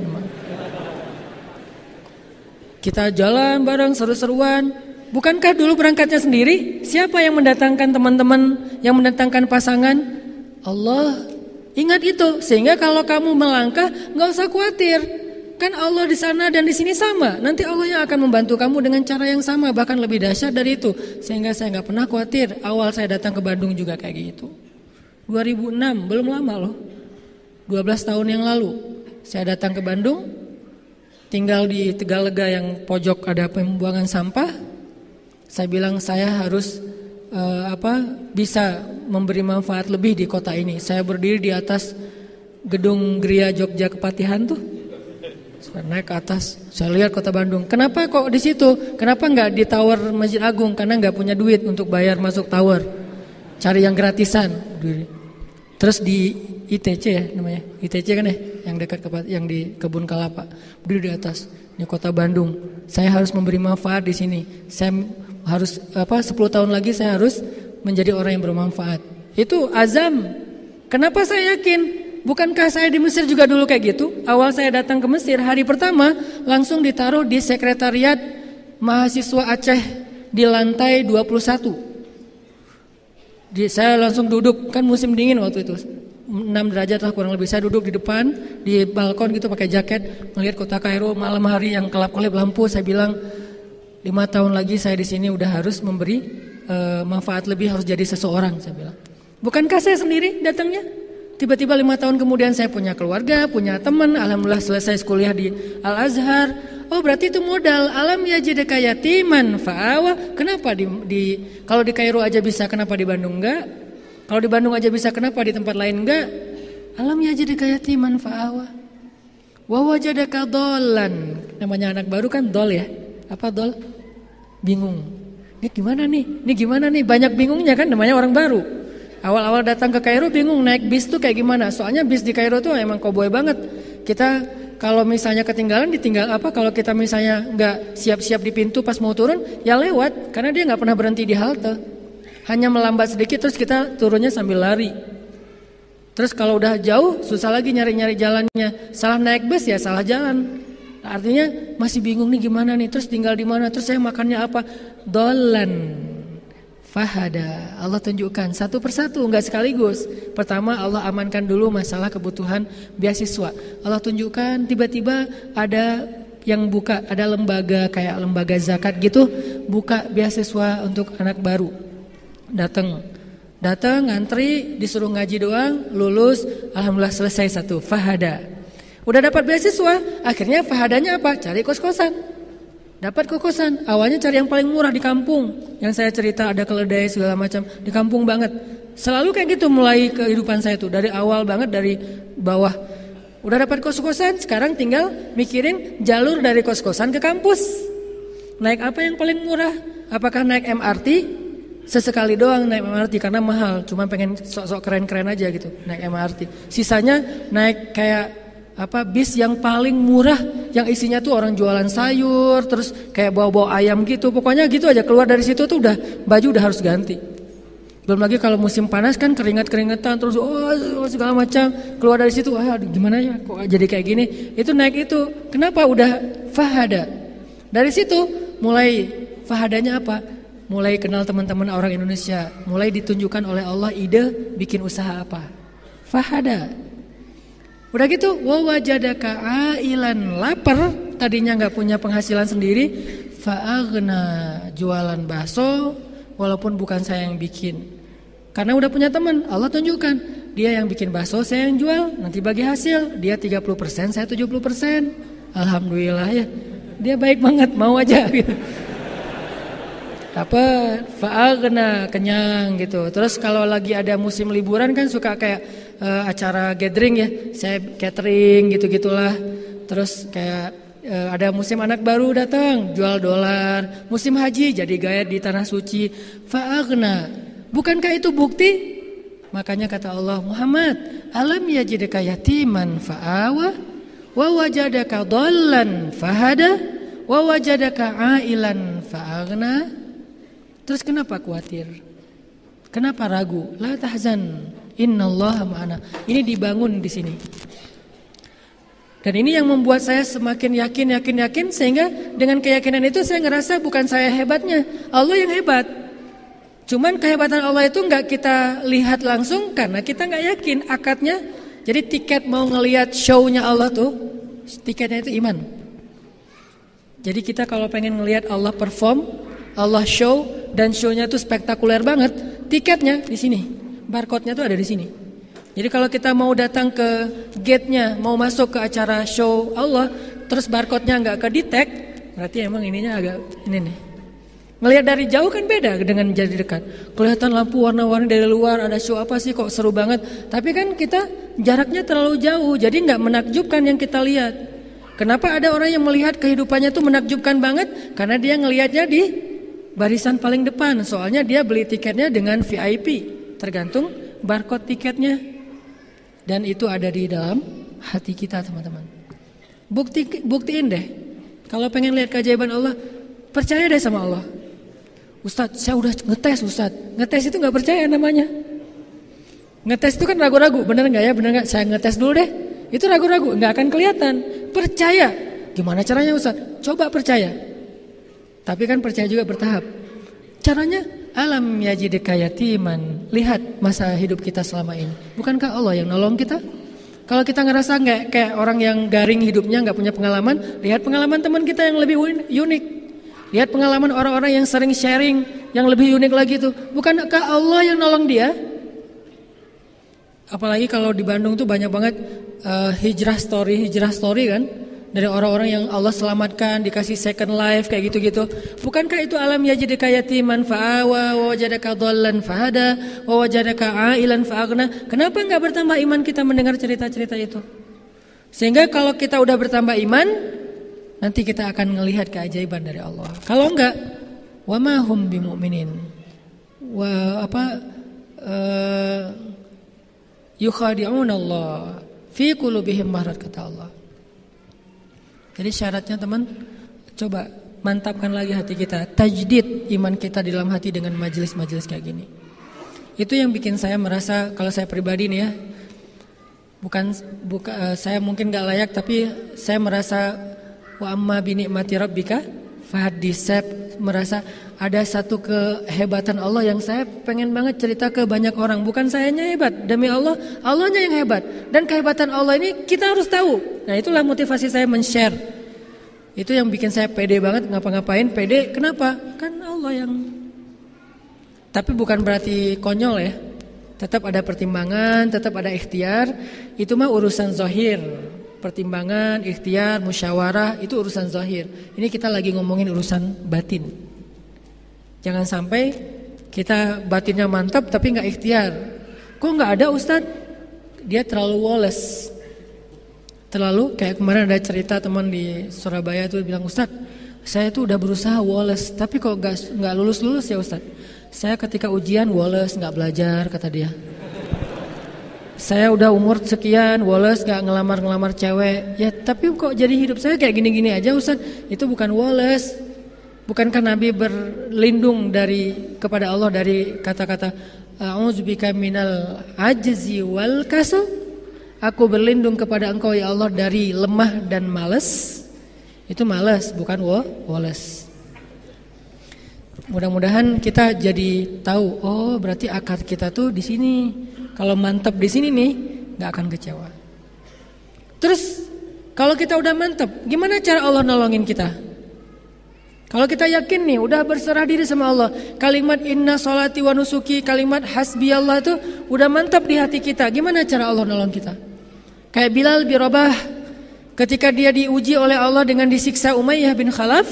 Kita jalan bareng, seru-seruan. Bukankah dulu berangkatnya sendiri? Siapa yang mendatangkan teman-teman, yang mendatangkan pasangan? Allah. Ingat itu, sehingga kalau kamu melangkah, gak usah khawatir. Kan Allah di sana dan di sini sama. Nanti Allah yang akan membantu kamu dengan cara yang sama, bahkan lebih dahsyat dari itu. Sehingga saya gak pernah khawatir. Awal saya datang ke Bandung juga kayak gitu. 2006, belum lama loh. 12 tahun yang lalu saya datang ke Bandung, tinggal di Tegalega yang pojok ada pembuangan sampah. Saya bilang saya harus bisa memberi manfaat lebih di kota ini. Saya berdiri di atas gedung Gria Jogja Kepatihan tuh. Saya naik ke atas, saya lihat kota Bandung. Kenapa kok di situ? Kenapa nggak di Tower Masjid Agung? Karena nggak punya duit untuk bayar masuk tower. Cari yang gratisan. Terus di ITC ya namanya, ITC kan ya, yang dekat yang di Kebun Kelapa. Berdiri di atas, ini kota Bandung. Saya harus memberi manfaat di sini. Saya harus 10 tahun lagi saya harus menjadi orang yang bermanfaat. Itu azam. Kenapa saya yakin? bukankah saya di Mesir juga dulu kayak gitu? Awal saya datang ke Mesir, hari pertama langsung ditaruh di sekretariat mahasiswa Aceh di lantai 21. Saya langsung duduk, kan musim dingin waktu itu, 6 derajat lah kurang lebih. Saya duduk di depan, di balkon gitu pakai jaket, melihat kota Kairo malam hari yang kelap-kelip lampu. Saya bilang, 5 tahun lagi saya di sini udah harus memberi manfaat lebih, harus jadi seseorang, saya bilang. Bukankah saya sendiri datangnya? Tiba-tiba 5 tahun kemudian saya punya keluarga, punya teman, alhamdulillah selesai kuliah di Al-Azhar. Oh berarti itu modal. Alam yajidaka yatiman fa'awa. Kenapa kalau di Kairo aja bisa, kenapa di Bandung enggak? Kalau di Bandung aja bisa, kenapa di tempat lain enggak? Alam yajidaka yatiman fa'awa wa wajadaka dhallan. Namanya anak baru kan dol ya. Apa dol? Bingung. Ini gimana nih? Banyak bingungnya kan, namanya orang baru. Awal-awal datang ke Kairo bingung naik bis tuh kayak gimana. Soalnya bis di Kairo tuh emang koboi banget. Kita kalau misalnya ketinggalan ditinggal apa, kalau kita misalnya nggak siap-siap di pintu pas mau turun ya lewat, karena dia nggak pernah berhenti di halte. Hanya melambat sedikit terus kita turunnya sambil lari. Terus kalau udah jauh susah lagi nyari-nyari jalannya. Salah naik bus ya salah jalan. Artinya masih bingung nih gimana nih, terus tinggal di mana, terus saya makannya apa? Dolan. Fahada, Allah tunjukkan satu persatu, enggak sekaligus. Pertama Allah amankan dulu masalah kebutuhan beasiswa. Allah tunjukkan tiba-tiba ada yang buka, ada lembaga kayak lembaga zakat gitu, buka beasiswa untuk anak baru. Datang ngantri, disuruh ngaji doang, lulus, alhamdulillah selesai satu. Fahada. Udah dapat beasiswa, akhirnya fahadanya apa? Cari kos-kosan. Dapat kokosan, awalnya cari yang paling murah di kampung. Yang saya cerita ada keledai segala macam, di kampung banget. Selalu kayak gitu mulai kehidupan saya tuh, dari awal banget, dari bawah. Udah dapat kos-kosan, sekarang tinggal mikirin jalur dari kos-kosan ke kampus. Naik apa yang paling murah? Apakah naik MRT? Sesekali doang naik MRT karena mahal, cuma pengen sok-sok keren-keren aja gitu, naik MRT. Sisanya naik kayak bis yang paling murah, yang isinya tuh orang jualan sayur, terus kayak bawa-bawa ayam gitu. Pokoknya gitu aja, keluar dari situ tuh udah baju udah harus ganti. Belum lagi kalau musim panas kan keringat-keringetan, terus segala macam. Keluar dari situ, gimana ya kok jadi kayak gini. Itu naik itu. Kenapa? Udah fahada. Dari situ mulai fahadanya apa? Mulai kenal teman-teman orang Indonesia. Mulai ditunjukkan oleh Allah ide bikin usaha apa. Fahada. Udah gitu, wajadaka ailan, lapar, tadinya nggak punya penghasilan sendiri, fa'aghna, jualan bakso, walaupun bukan saya yang bikin. Karena udah punya teman, Allah tunjukkan, dia yang bikin bakso, saya yang jual, nanti bagi hasil, dia 30%, saya 70%. Alhamdulillah ya, dia baik banget, mau aja gitu. Dapat, fa'aghna, kenyang gitu. Terus kalau lagi ada musim liburan kan suka kayak acara gathering ya, saya catering gitu-gitulah. Terus kayak ada musim anak baru datang, jual dolar. Musim haji jadi gaya di tanah suci. Fa'aghna. Bukankah itu bukti? Makanya kata Allah, Muhammad, alam yajidaka yatiman fa'awa wa wajadaka dhallan fahada wa wajadaka ailan fa'aghna. Terus kenapa khawatir? Kenapa ragu? La tahzan, innallaha ma'ana. Ini dibangun di sini. Dan ini yang membuat saya semakin yakin sehingga dengan keyakinan itu saya ngerasa bukan saya hebatnya, Allah yang hebat. Cuman kehebatan Allah itu enggak kita lihat langsung karena kita enggak yakin akadnya. Jadi tiket mau ngelihat show-nya Allah tuh, tiketnya itu iman. Jadi kita kalau pengen ngelihat Allah perform, Allah show, dan show-nya tuh spektakuler banget, tiketnya di sini, barcode-nya tuh ada di sini. Jadi kalau kita mau datang ke gate-nya, mau masuk ke acara show Allah, terus barcode-nya nggak ke-detect, berarti emang ininya agak ini nih. Ngelihat dari jauh kan beda dengan jadi dekat. Kelihatan lampu warna-warni dari luar, ada show apa sih kok seru banget. Tapi kan kita jaraknya terlalu jauh, jadi nggak menakjubkan yang kita lihat. Kenapa ada orang yang melihat kehidupannya tuh menakjubkan banget? Karena dia ngelihatnya di barisan paling depan, soalnya dia beli tiketnya dengan VIP, tergantung barcode tiketnya. Dan itu ada di dalam hati kita, teman-teman. Buktiin deh. Kalau pengen lihat keajaiban Allah, percaya deh sama Allah. Ustadz, saya udah ngetes Ustadz. Ngetes itu gak percaya namanya. Ngetes itu kan ragu-ragu, bener nggak ya, bener nggak? Saya ngetes dulu deh. Itu ragu-ragu, nggak akan kelihatan. Percaya, gimana caranya Ustaz? Coba percaya. Tapi kan percaya juga bertahap. Caranya, alam yajidka yatiman. Lihat masa hidup kita selama ini. Bukankah Allah yang nolong kita? Kalau kita ngerasa nggak kayak orang yang garing hidupnya, nggak punya pengalaman, lihat pengalaman teman kita yang lebih unik. Lihat pengalaman orang-orang yang sering sharing yang lebih unik lagi tuh. Bukankah Allah yang nolong dia? Apalagi kalau di Bandung tuh banyak banget hijrah story kan, dari orang-orang yang Allah selamatkan, dikasih second life kayak gitu-gitu. Bukankah itu alam yajidka yatiman fa'awa wa wajadaka dhallan fahada wa wajadaka ailan fa'aghna? Kenapa enggak bertambah iman kita mendengar cerita-cerita itu? Sehingga kalau kita udah bertambah iman, nanti kita akan melihat keajaiban dari Allah. Kalau enggak, wa ma hum bimu'minin. Yukhadi'un Allah fi qulubihim marad, kata Allah. Jadi syaratnya teman, coba mantapkan lagi hati kita, tajdid iman kita di dalam hati dengan majelis-majelis kayak gini. Itu yang bikin saya merasa, kalau saya pribadi nih ya, bukan saya mungkin gak layak, tapi saya merasa wa amma bi ni'mati rabbika fahaddits. Saya merasa ada satu kehebatan Allah yang saya pengen banget cerita ke banyak orang. Bukan sayanya hebat, demi Allah, Allahnya yang hebat. Dan kehebatan Allah ini kita harus tahu. Nah, itulah motivasi saya men-share. Itu yang bikin saya pede banget ngapa-ngapain. Pede kenapa? Kan Allah yang. Tapi bukan berarti konyol ya. Tetap ada pertimbangan, tetap ada ikhtiar. Itu mah urusan zahir. Pertimbangan, ikhtiar, musyawarah, itu urusan zahir. Ini kita lagi ngomongin urusan batin. Jangan sampai kita batinnya mantap tapi gak ikhtiar. Kok gak ada Ustadz? Dia terlalu woles. Terlalu, kayak kemarin ada cerita teman di Surabaya tuh bilang, Ustadz, saya tuh udah berusaha woles, tapi kok gak lulus-lulus ya Ustadz. Saya ketika ujian woles, gak belajar, kata dia. Saya udah umur sekian, woles, gak ngelamar-ngelamar cewek. Ya tapi kok jadi hidup saya kayak gini-gini aja Ustadz. Itu bukan woles. Bukankah Nabi berlindung kepada Allah dari kata-kata a'udzubika minal ajzi wal kasal? Aku berlindung kepada Engkau ya Allah dari lemah dan malas. Itu malas, bukan woles. Mudah-mudahan kita jadi tahu, oh berarti akar kita tuh di sini. Kalau mantap di sini nih, nggak akan kecewa. Terus kalau kita udah mantap, gimana cara Allah nolongin kita? Kalau kita yakin nih, udah berserah diri sama Allah, kalimat inna sholati wa nusuki, kalimat hasbi Allah itu udah mantap di hati kita. Gimana cara Allah nolong kita? Kayak Bilal bin Rabah, ketika dia diuji oleh Allah dengan disiksa Umayyah bin Khalaf,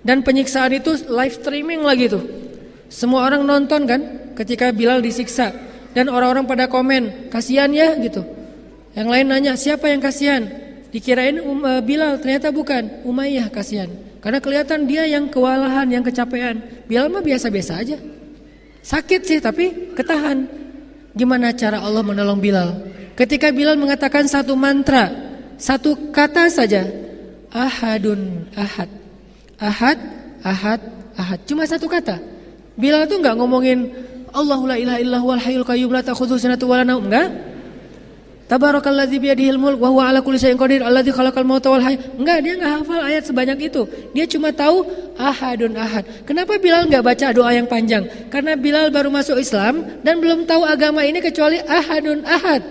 dan penyiksaan itu live streaming lagi tuh. Semua orang nonton kan, ketika Bilal disiksa, dan orang-orang pada komen, kasihan ya gitu. Yang lain nanya, siapa yang kasihan? Dikirain Bilal, ternyata bukan, Umayyah kasihan. Karena kelihatan dia yang kewalahan, yang kecapean. Bilal mah biasa-biasa aja. Sakit sih tapi ketahan. Gimana cara Allah menolong Bilal? Ketika Bilal mengatakan satu mantra, satu kata saja, ahadun ahad, ahad, ahad, ahad. Cuma satu kata. Bilal tuh nggak ngomongin Allahu la ilaha illa huwal hayyul qayyum la ta'khudhuhu sinatun wa la naum, enggak. Tabarakalladzi biyadihil mulk wa huwa ala kulli syai'in qadir alladzi khalaqal mauta wal hayata. Enggak, dia enggak hafal ayat sebanyak itu. Dia cuma tahu ahadun ahad. Kenapa Bilal enggak baca doa yang panjang? Karena Bilal baru masuk Islam dan belum tahu agama ini kecuali ahadun ahad.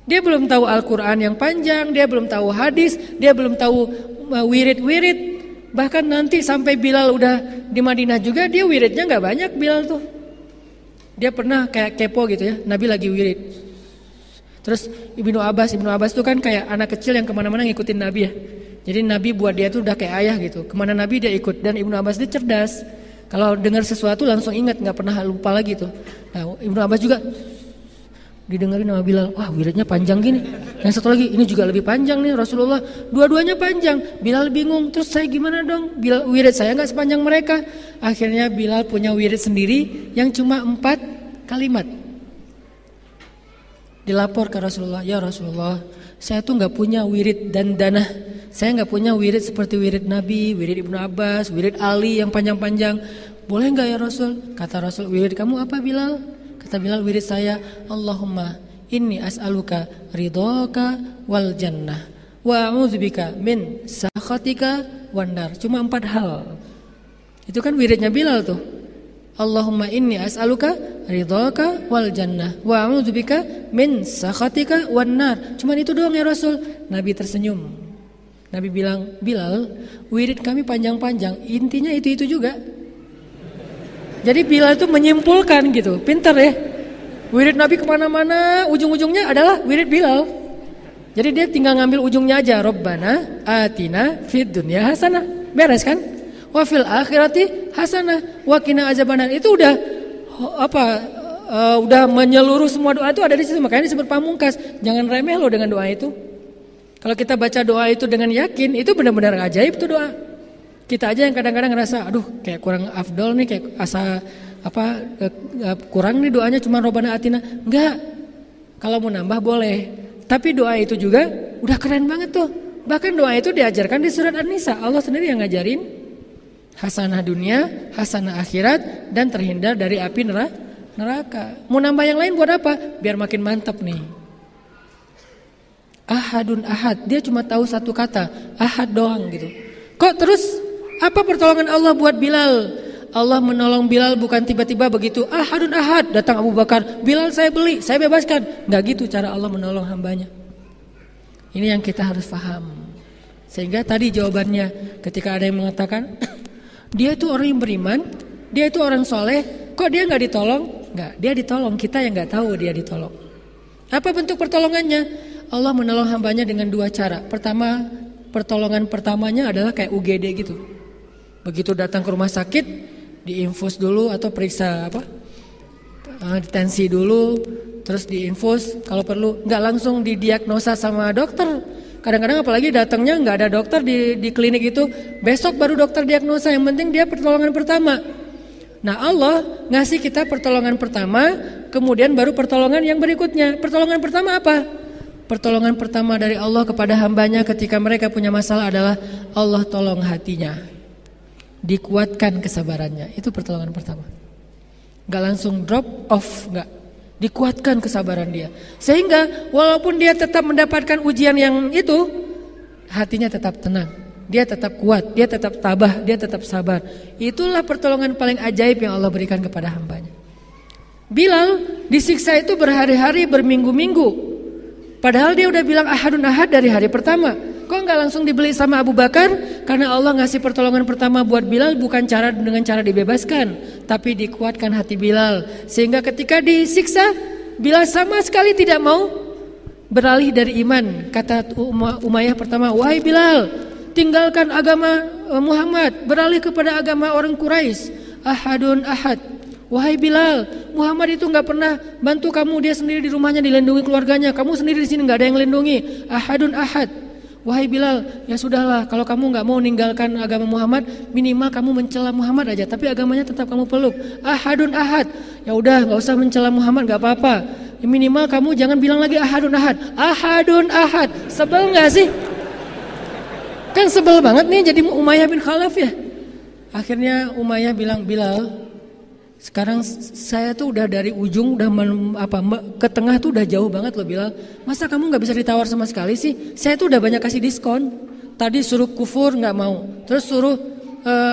Dia belum tahu Al-Qur'an yang panjang, dia belum tahu hadis, dia belum tahu wirid-wirid. Bahkan nanti sampai Bilal udah di Madinah juga, dia wiridnya enggak banyak Bilal tuh. Dia pernah kayak kepo gitu ya, Nabi lagi wirid. Terus Ibnu Abbas itu kan kayak anak kecil yang kemana-mana ngikutin Nabi ya. Jadi Nabi buat dia tuh udah kayak ayah gitu. Kemana Nabi dia ikut. Dan Ibnu Abbas dia cerdas. Kalau dengar sesuatu langsung ingat, nggak pernah lupa lagi tuh. Nah Ibnu Abbas juga didengarin sama Bilal. Wah wiridnya panjang gini. Yang satu lagi ini juga lebih panjang nih Rasulullah. Dua-duanya panjang. Bilal bingung. Terus saya gimana dong? Bilal, wirid saya nggak sepanjang mereka. Akhirnya Bilal punya wirid sendiri yang cuma 4 kalimat. Dilapor ke Rasulullah, ya Rasulullah, saya tuh nggak punya wirid dan dana. Saya nggak punya wirid seperti wirid Nabi, wirid Ibnu Abbas, wirid Ali yang panjang-panjang. Boleh nggak ya Rasul? Kata Rasul, wirid kamu apa Bilal? Kata Bilal, wirid saya Allahumma inni as'aluka ridhaka wal jannah wa a'udzubika min sakhatika wan nar. Cuma 4 hal. Itu kan wiridnya Bilal tuh. Allahumma inni as'aluka ridhaka wal jannah wa a'udzubika min sakhatika wan nar. Cuma itu doang ya Rasul. Nabi tersenyum. Nabi bilang, Bilal, wirid kami panjang-panjang, intinya itu juga. Jadi Bilal itu menyimpulkan gitu, pintar ya. Wirid Nabi kemana-mana, ujung-ujungnya adalah wirid Bilal. Jadi dia tinggal ngambil ujungnya aja. Rabbana atina fid dunya hasanah. Beres kan? Wa fil akhirati hasanah wa qina azabannar. Itu udah udah menyeluruh semua doa itu ada di situ. Makanya disebut pamungkas. Jangan remeh loh dengan doa itu. Kalau kita baca doa itu dengan yakin, itu benar-benar ajaib tuh doa. Kita aja yang kadang-kadang ngerasa, aduh kayak kurang afdol nih, kayak kurang nih doanya cuma Rabbana atina. Enggak. Kalau mau nambah boleh. Tapi doa itu juga udah keren banget tuh. Bahkan doa itu diajarkan di surat An-Nisa. Allah sendiri yang ngajarin hasanah dunia, hasanah akhirat, dan terhindar dari api neraka. Mau nambah yang lain buat apa? Biar makin mantap nih. Ahadun ahad. Dia cuma tahu satu kata, ahad doang gitu. Kok terus apa pertolongan Allah buat Bilal? Allah menolong Bilal bukan tiba-tiba begitu ahadun ahad datang Abu Bakar, Bilal saya beli, saya bebaskan. Enggak gitu cara Allah menolong hambanya. Ini yang kita harus paham. Sehingga tadi jawabannya ketika ada yang mengatakan dia itu orang yang beriman, dia itu orang soleh, kok dia nggak ditolong? Nggak, dia ditolong, kita yang nggak tahu dia ditolong. Apa bentuk pertolongannya? Allah menolong hambanya dengan 2 cara. Pertama, pertolongan pertamanya adalah kayak UGD gitu. Begitu datang ke rumah sakit, diinfus dulu atau periksa tensi dulu, terus diinfus. Kalau perlu nggak langsung didiagnosa sama dokter. Kadang-kadang apalagi datangnya nggak ada dokter di klinik itu, besok baru dokter diagnosa. Yang penting dia pertolongan pertama. Nah Allah ngasih kita pertolongan pertama, kemudian baru pertolongan yang berikutnya. Pertolongan pertama apa? Pertolongan pertama dari Allah kepada hambanya ketika mereka punya masalah adalah Allah tolong hatinya, dikuatkan kesabarannya. Itu pertolongan pertama. Gak langsung drop off, gak. Dikuatkan kesabaran dia. Sehingga walaupun dia tetap mendapatkan ujian yang itu, hatinya tetap tenang. Dia tetap kuat, dia tetap tabah, dia tetap sabar. Itulah pertolongan paling ajaib yang Allah berikan kepada hambanya. Bilal disiksa itu berhari-hari, berminggu-minggu. Padahal dia udah bilang ahadun ahad dari hari pertama. Kok nggak langsung dibeli sama Abu Bakar? Karena Allah ngasih pertolongan pertama buat Bilal bukan dengan cara dibebaskan, tapi dikuatkan hati Bilal. Sehingga ketika disiksa, Bilal sama sekali tidak mau beralih dari iman. Kata Umayyah pertama, wahai Bilal, tinggalkan agama Muhammad, beralih kepada agama orang Quraisy. Ahadun ahad. Wahai Bilal, Muhammad itu nggak pernah bantu kamu, dia sendiri di rumahnya dilindungi keluarganya, kamu sendiri di sini nggak ada yang lindungi. Ahadun ahad. Wahai Bilal, ya sudahlah, kalau kamu nggak mau meninggalkan agama Muhammad, minimal kamu mencela Muhammad aja, tapi agamanya tetap kamu peluk. Ahadun ahad. Ya udah, nggak usah mencela Muhammad, nggak apa-apa. Ya minimal kamu jangan bilang lagi ahadun ahad. Ahadun ahad. Sebel nggak sih? Kan sebel banget nih jadi Umayyah bin Khalaf ya. Akhirnya Umayyah bilang, Bilal, sekarang saya tuh udah dari ujung udah ke tengah tuh udah jauh banget loh Bilal. Masa kamu nggak bisa ditawar sama sekali sih? Saya tuh udah banyak kasih diskon. Tadi suruh kufur nggak mau, terus suruh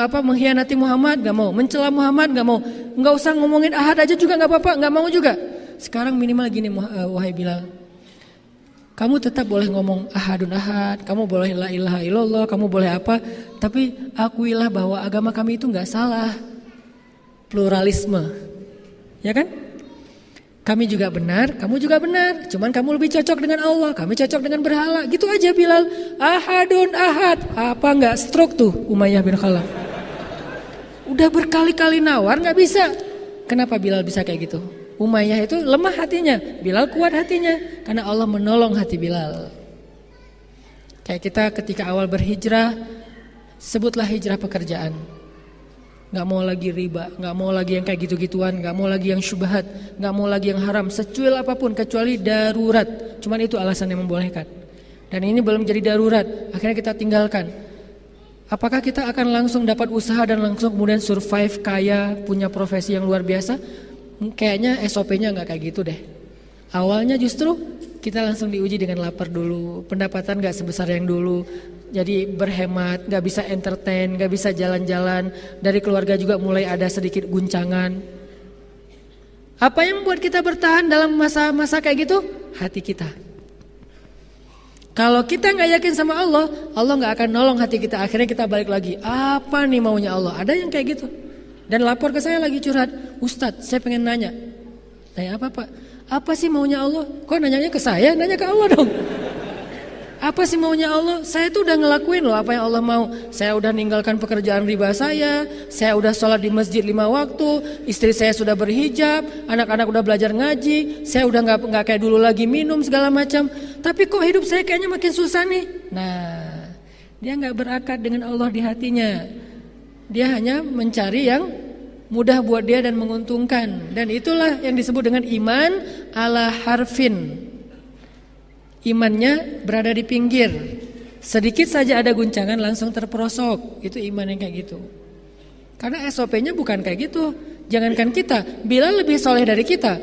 mengkhianati Muhammad nggak mau, mencela Muhammad nggak mau, nggak usah ngomongin ahad aja juga nggak apa-apa, nggak mau juga. Sekarang minimal gini wahai Bilal, kamu tetap boleh ngomong ahadun ahad, kamu boleh la ilaha illallah, kamu boleh apa, tapi akuilah bahwa agama kami itu nggak salah. Pluralisme, ya kan? Kami juga benar, kamu juga benar. Cuman kamu lebih cocok dengan Allah, kami cocok dengan berhala. Gitu aja Bilal. Ahadun ahad. Apa nggak stroke tuh Umayyah bin Khalaf? Udah berkali-kali nawar nggak bisa. Kenapa Bilal bisa kayak gitu? Umayyah itu lemah hatinya, Bilal kuat hatinya. Karena Allah menolong hati Bilal. Kayak kita ketika awal berhijrah, sebutlah hijrah pekerjaan. Gak mau lagi riba, gak mau lagi yang kayak gitu-gituan, gak mau lagi yang syubhat, gak mau lagi yang haram, secuil apapun kecuali darurat. Cuman itu alasan yang membolehkan. Dan ini belum jadi darurat, akhirnya kita tinggalkan. Apakah kita akan langsung dapat usaha dan langsung kemudian survive kaya, punya profesi yang luar biasa? kayaknya SOP-nya nggak kayak gitu deh. Awalnya justru kita langsung diuji dengan lapar dulu, pendapatan nggak sebesar yang dulu, jadi berhemat, nggak bisa entertain, nggak bisa jalan-jalan, dari keluarga juga mulai ada sedikit guncangan. Apa yang membuat kita bertahan dalam masa-masa kayak gitu? Hati kita. Kalau kita nggak yakin sama Allah, Allah nggak akan nolong hati kita. Akhirnya kita balik lagi. Apa nih maunya Allah? Ada yang kayak gitu. Dan lapor ke saya lagi curhat, Ustadz, saya pengen nanya. Nanya apa Pak? Apa sih maunya Allah? Kok nanyanya ke saya? Nanya ke Allah dong. Apa sih maunya Allah? Saya tuh udah ngelakuin loh apa yang Allah mau. Saya udah ninggalkan pekerjaan riba saya udah sholat di masjid 5 waktu, istri saya sudah berhijab, anak-anak udah belajar ngaji, saya udah nggak kayak dulu lagi minum segala macam. Tapi kok hidup saya kayaknya makin susah nih. Nah, dia nggak berakad dengan Allah di hatinya. Dia hanya mencari yang mudah buat dia dan menguntungkan. Dan itulah yang disebut dengan iman ala harfin. Imannya berada di pinggir. Sedikit saja ada guncangan langsung terperosok. Itu iman yang kayak gitu. Karena SOP-nya bukan kayak gitu. Jangankan kita, Bilal lebih soleh dari kita.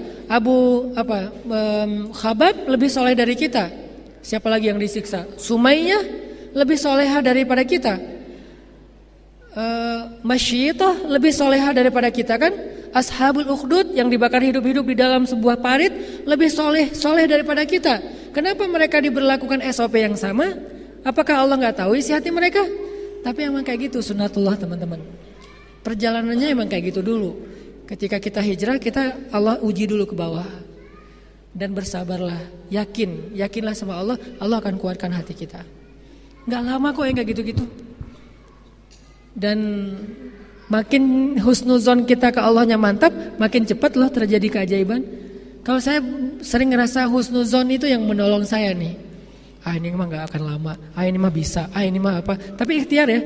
Khabab lebih soleh dari kita. Siapa lagi yang disiksa? Sumayyah lebih soleha daripada kita. Masyitah lebih soleha daripada kita kan. Ashabul Ukhdud yang dibakar hidup-hidup di dalam sebuah parit lebih soleh daripada kita. Kenapa mereka diberlakukan SOP yang sama? Apakah Allah nggak tahu isi hati mereka? Tapi emang kayak gitu sunnatullah teman-teman. Perjalanannya emang kayak gitu dulu. Ketika kita hijrah, Allah uji dulu ke bawah. Dan bersabarlah, yakinlah sama Allah, Allah akan kuatkan hati kita. Nggak lama kok yang kayak gitu-gitu. Dan makin husnuzon kita ke Allahnya mantap, makin cepat loh terjadi keajaiban. Kalau saya sering ngerasa husnuzon itu yang menolong saya nih. Ini mah gak akan lama. Ini mah bisa. Ini mah apa. Tapi ikhtiar ya.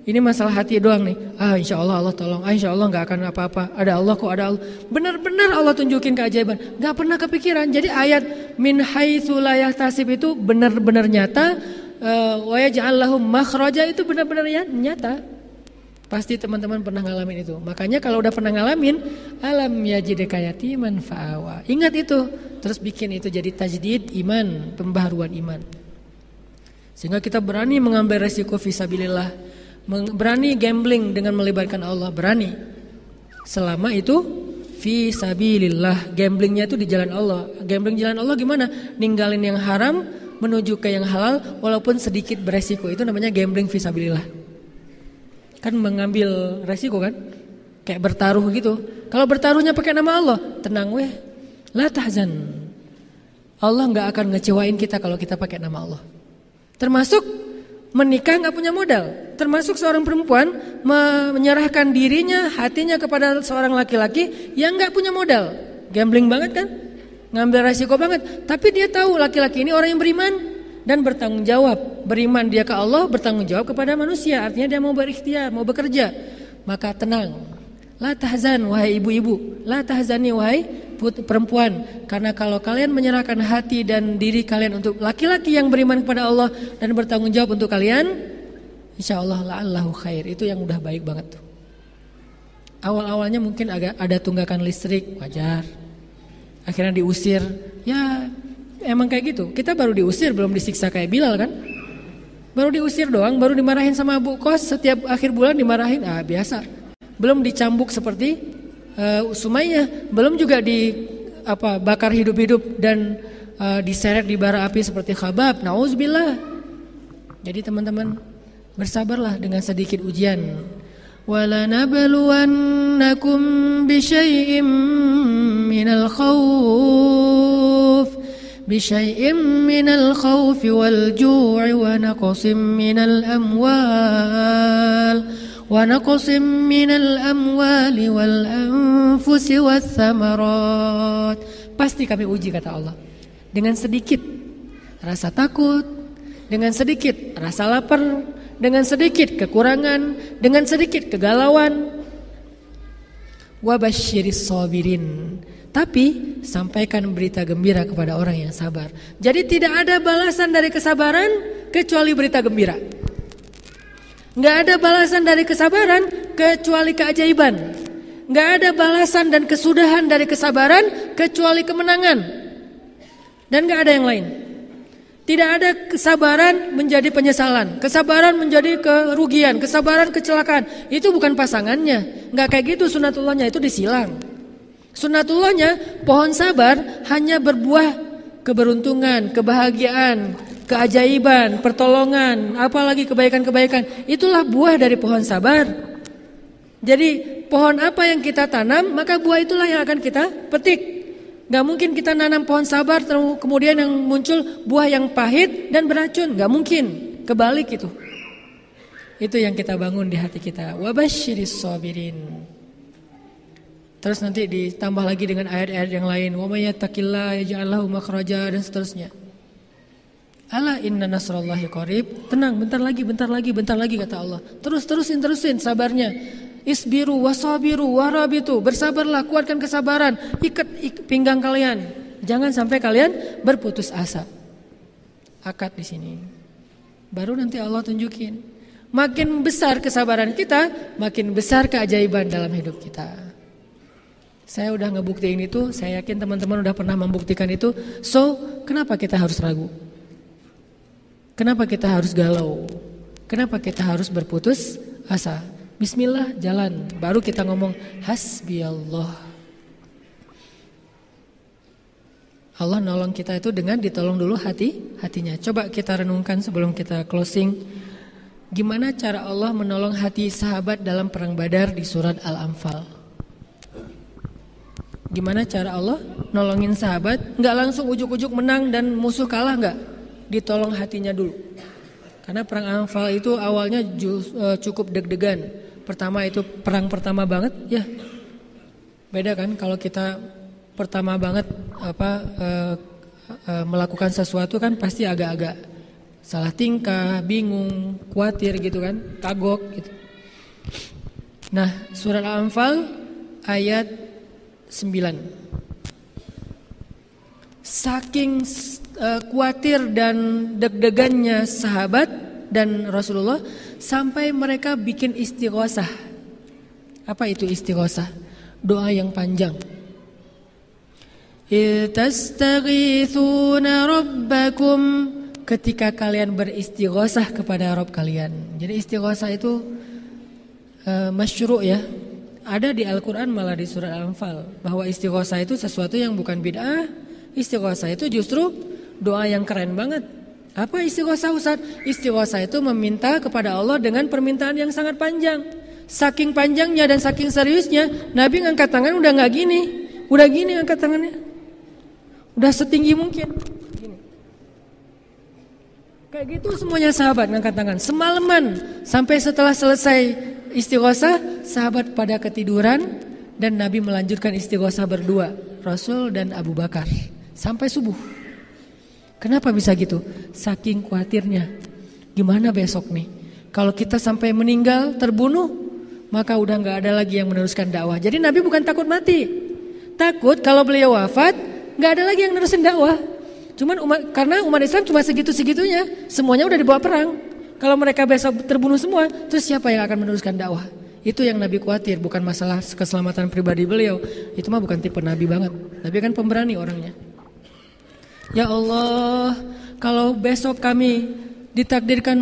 Ini masalah hati doang nih. Insya Allah Allah tolong. Insya Allah gak akan apa-apa. Ada Allah kok ada Allah. Benar-benar Allah tunjukin keajaiban. Gak pernah kepikiran. Jadi ayat min haitsu la yahtasib itu benar-benar nyata. Wa yaj'al lahum makhraja itu benar-benar nyata. Pasti teman-teman pernah ngalamin itu. Makanya kalau udah pernah ngalamin, alam yajidka yatiman fa'awa. Ingat itu, terus bikin itu jadi tajdid iman, pembaharuan iman. Sehingga kita berani mengambil resiko fisabilillah, berani gambling dengan melibatkan Allah, berani. Selama itu fisabilillah, gamblingnya itu di jalan Allah. Gambling jalan Allah gimana? Ninggalin yang haram menuju ke yang halal walaupun sedikit beresiko. Itu namanya gambling fisabilillah. Kan mengambil resiko kan, kayak bertaruh gitu. Kalau bertaruhnya pakai nama Allah, tenang weh, la tahzan. Allah nggak akan ngecewain kita kalau kita pakai nama Allah. Termasuk menikah nggak punya modal. Termasuk seorang perempuan menyerahkan dirinya, hatinya kepada seorang laki-laki yang nggak punya modal. Gambling banget kan, ngambil resiko banget. Tapi dia tahu laki-laki ini orang yang beriman dan bertanggung jawab. Beriman dia ke Allah, bertanggung jawab kepada manusia. Artinya dia mau berikhtiar, mau bekerja. Maka tenang. La tahzan wahai ibu-ibu, la tahzani wahai perempuan. Karena kalau kalian menyerahkan hati dan diri kalian untuk laki-laki yang beriman kepada Allah dan bertanggung jawab untuk kalian, insyaallah la'allahu khair. Itu yang udah baik banget tuh. Awal-awalnya mungkin agak ada tunggakan listrik, wajar. Akhirnya diusir. Ya emang kayak gitu. Kita baru diusir, belum disiksa kayak Bilal kan. Baru diusir doang, baru dimarahin sama Bu Kos. Setiap akhir bulan dimarahin, biasa. Belum dicambuk seperti Sumayyah. Belum juga bakar hidup-hidup dan diseret di bara api seperti Khabab. Nauzubillah. Jadi teman-teman, bersabarlah dengan sedikit ujian. وَلَنَبْلُوَنَّكُمْ بِشَيْءٍ مِّنَ الْخَوْفِ بشيء من الخوف والجوع ونقص من الأموال والأنفس والثمرات. Pasti kami uji kata Allah. Dengan sedikit rasa takut, dengan sedikit rasa lapar, dengan sedikit kekurangan, dengan sedikit kegalauan. Wabasyiris sabirin. Tapi sampaikan berita gembira kepada orang yang sabar. Jadi tidak ada balasan dari kesabaran kecuali berita gembira. Nggak ada balasan dari kesabaran kecuali keajaiban. Nggak ada balasan dan kesudahan dari kesabaran kecuali kemenangan. Dan nggak ada yang lain. Tidak ada kesabaran menjadi penyesalan, kesabaran menjadi kerugian, kesabaran kecelakaan. Itu bukan pasangannya. Nggak kayak gitu sunatullahnya, itu disilang. Sunatullahnya pohon sabar hanya berbuah keberuntungan, kebahagiaan, keajaiban, pertolongan, apalagi kebaikan-kebaikan. Itulah buah dari pohon sabar. Jadi pohon apa yang kita tanam, maka buah itulah yang akan kita petik. Gak mungkin kita nanam pohon sabar kemudian yang muncul buah yang pahit dan beracun. Gak mungkin, kebalik itu. Itu yang kita bangun di hati kita. Wabasyiris sabirin. Terus nanti ditambah lagi dengan ayat-ayat yang lain. Wa may yattaqillaha yaj'al lahu makhraja dan seterusnya. Ala inna nasrallahi qarib. Tenang, bentar lagi kata Allah. Terusin sabarnya. Isbiru wasabiru warabitu. Bersabarlah, kuatkan kesabaran. Ikat pinggang kalian. Jangan sampai kalian berputus asa. Akad di sini. Baru nanti Allah tunjukin. Makin besar kesabaran kita, makin besar keajaiban dalam hidup kita. Saya udah ngebuktiin itu, saya yakin teman-teman udah pernah membuktikan itu. So, kenapa kita harus ragu? Kenapa kita harus galau? Kenapa kita harus berputus asa? Bismillah, jalan. Baru kita ngomong hasbiyallah. Allah nolong kita itu dengan ditolong dulu hatinya. Coba kita renungkan sebelum kita closing. Gimana cara Allah menolong hati sahabat dalam perang Badar di surat Al-Anfal? Gimana cara Allah nolongin sahabat? Enggak langsung ujuk-ujuk menang dan musuh kalah, enggak. Ditolong hatinya dulu. Karena perang Anfal itu awalnya cukup deg-degan. Pertama itu perang pertama banget, ya. Beda kan kalau kita pertama banget melakukan sesuatu kan pasti agak-agak salah tingkah, bingung, khawatir gitu kan, kagok gitu. Nah, surat Al-Anfal ayat 9. Saking khawatir dan deg-degannya sahabat dan Rasulullah sampai mereka bikin istighosah. Apa itu istighosah? Doa yang panjang. Tastaghithuna rabbakum, ketika kalian beristighosah kepada Rabb kalian. Jadi istighosah itu masyru' ya. Ada di Al-Quran malah di surat Al-Anfal bahwa istighosah itu sesuatu yang bukan bid'ah. Istighosah itu justru doa yang keren banget. Apa istighosah Ustaz? Istighosah itu meminta kepada Allah dengan permintaan yang sangat panjang. Saking panjangnya dan saking seriusnya, Nabi ngangkat tangan udah gak gini. Udah gini angkat tangannya. Udah setinggi mungkin. Gini. Kayak gitu semuanya sahabat ngangkat tangan. Semalaman sampai setelah selesai istighosah, sahabat pada ketiduran dan Nabi melanjutkan istighosah berdua, Rasul dan Abu Bakar sampai subuh. Kenapa bisa gitu? Saking khawatirnya. Gimana besok nih? Kalau kita sampai meninggal, terbunuh, maka udah gak ada lagi yang meneruskan dakwah. Jadi Nabi bukan takut mati. Takut kalau beliau wafat, gak ada lagi yang menerusin dakwah. Karena umat Islam cuma segitu-segitunya. Semuanya udah dibawa perang. Kalau mereka besok terbunuh semua, terus siapa yang akan meneruskan dakwah? Itu yang Nabi khawatir, bukan masalah keselamatan pribadi beliau. Itu mah bukan tipe Nabi banget. Nabi kan pemberani orangnya. Ya Allah, kalau besok kami ditakdirkan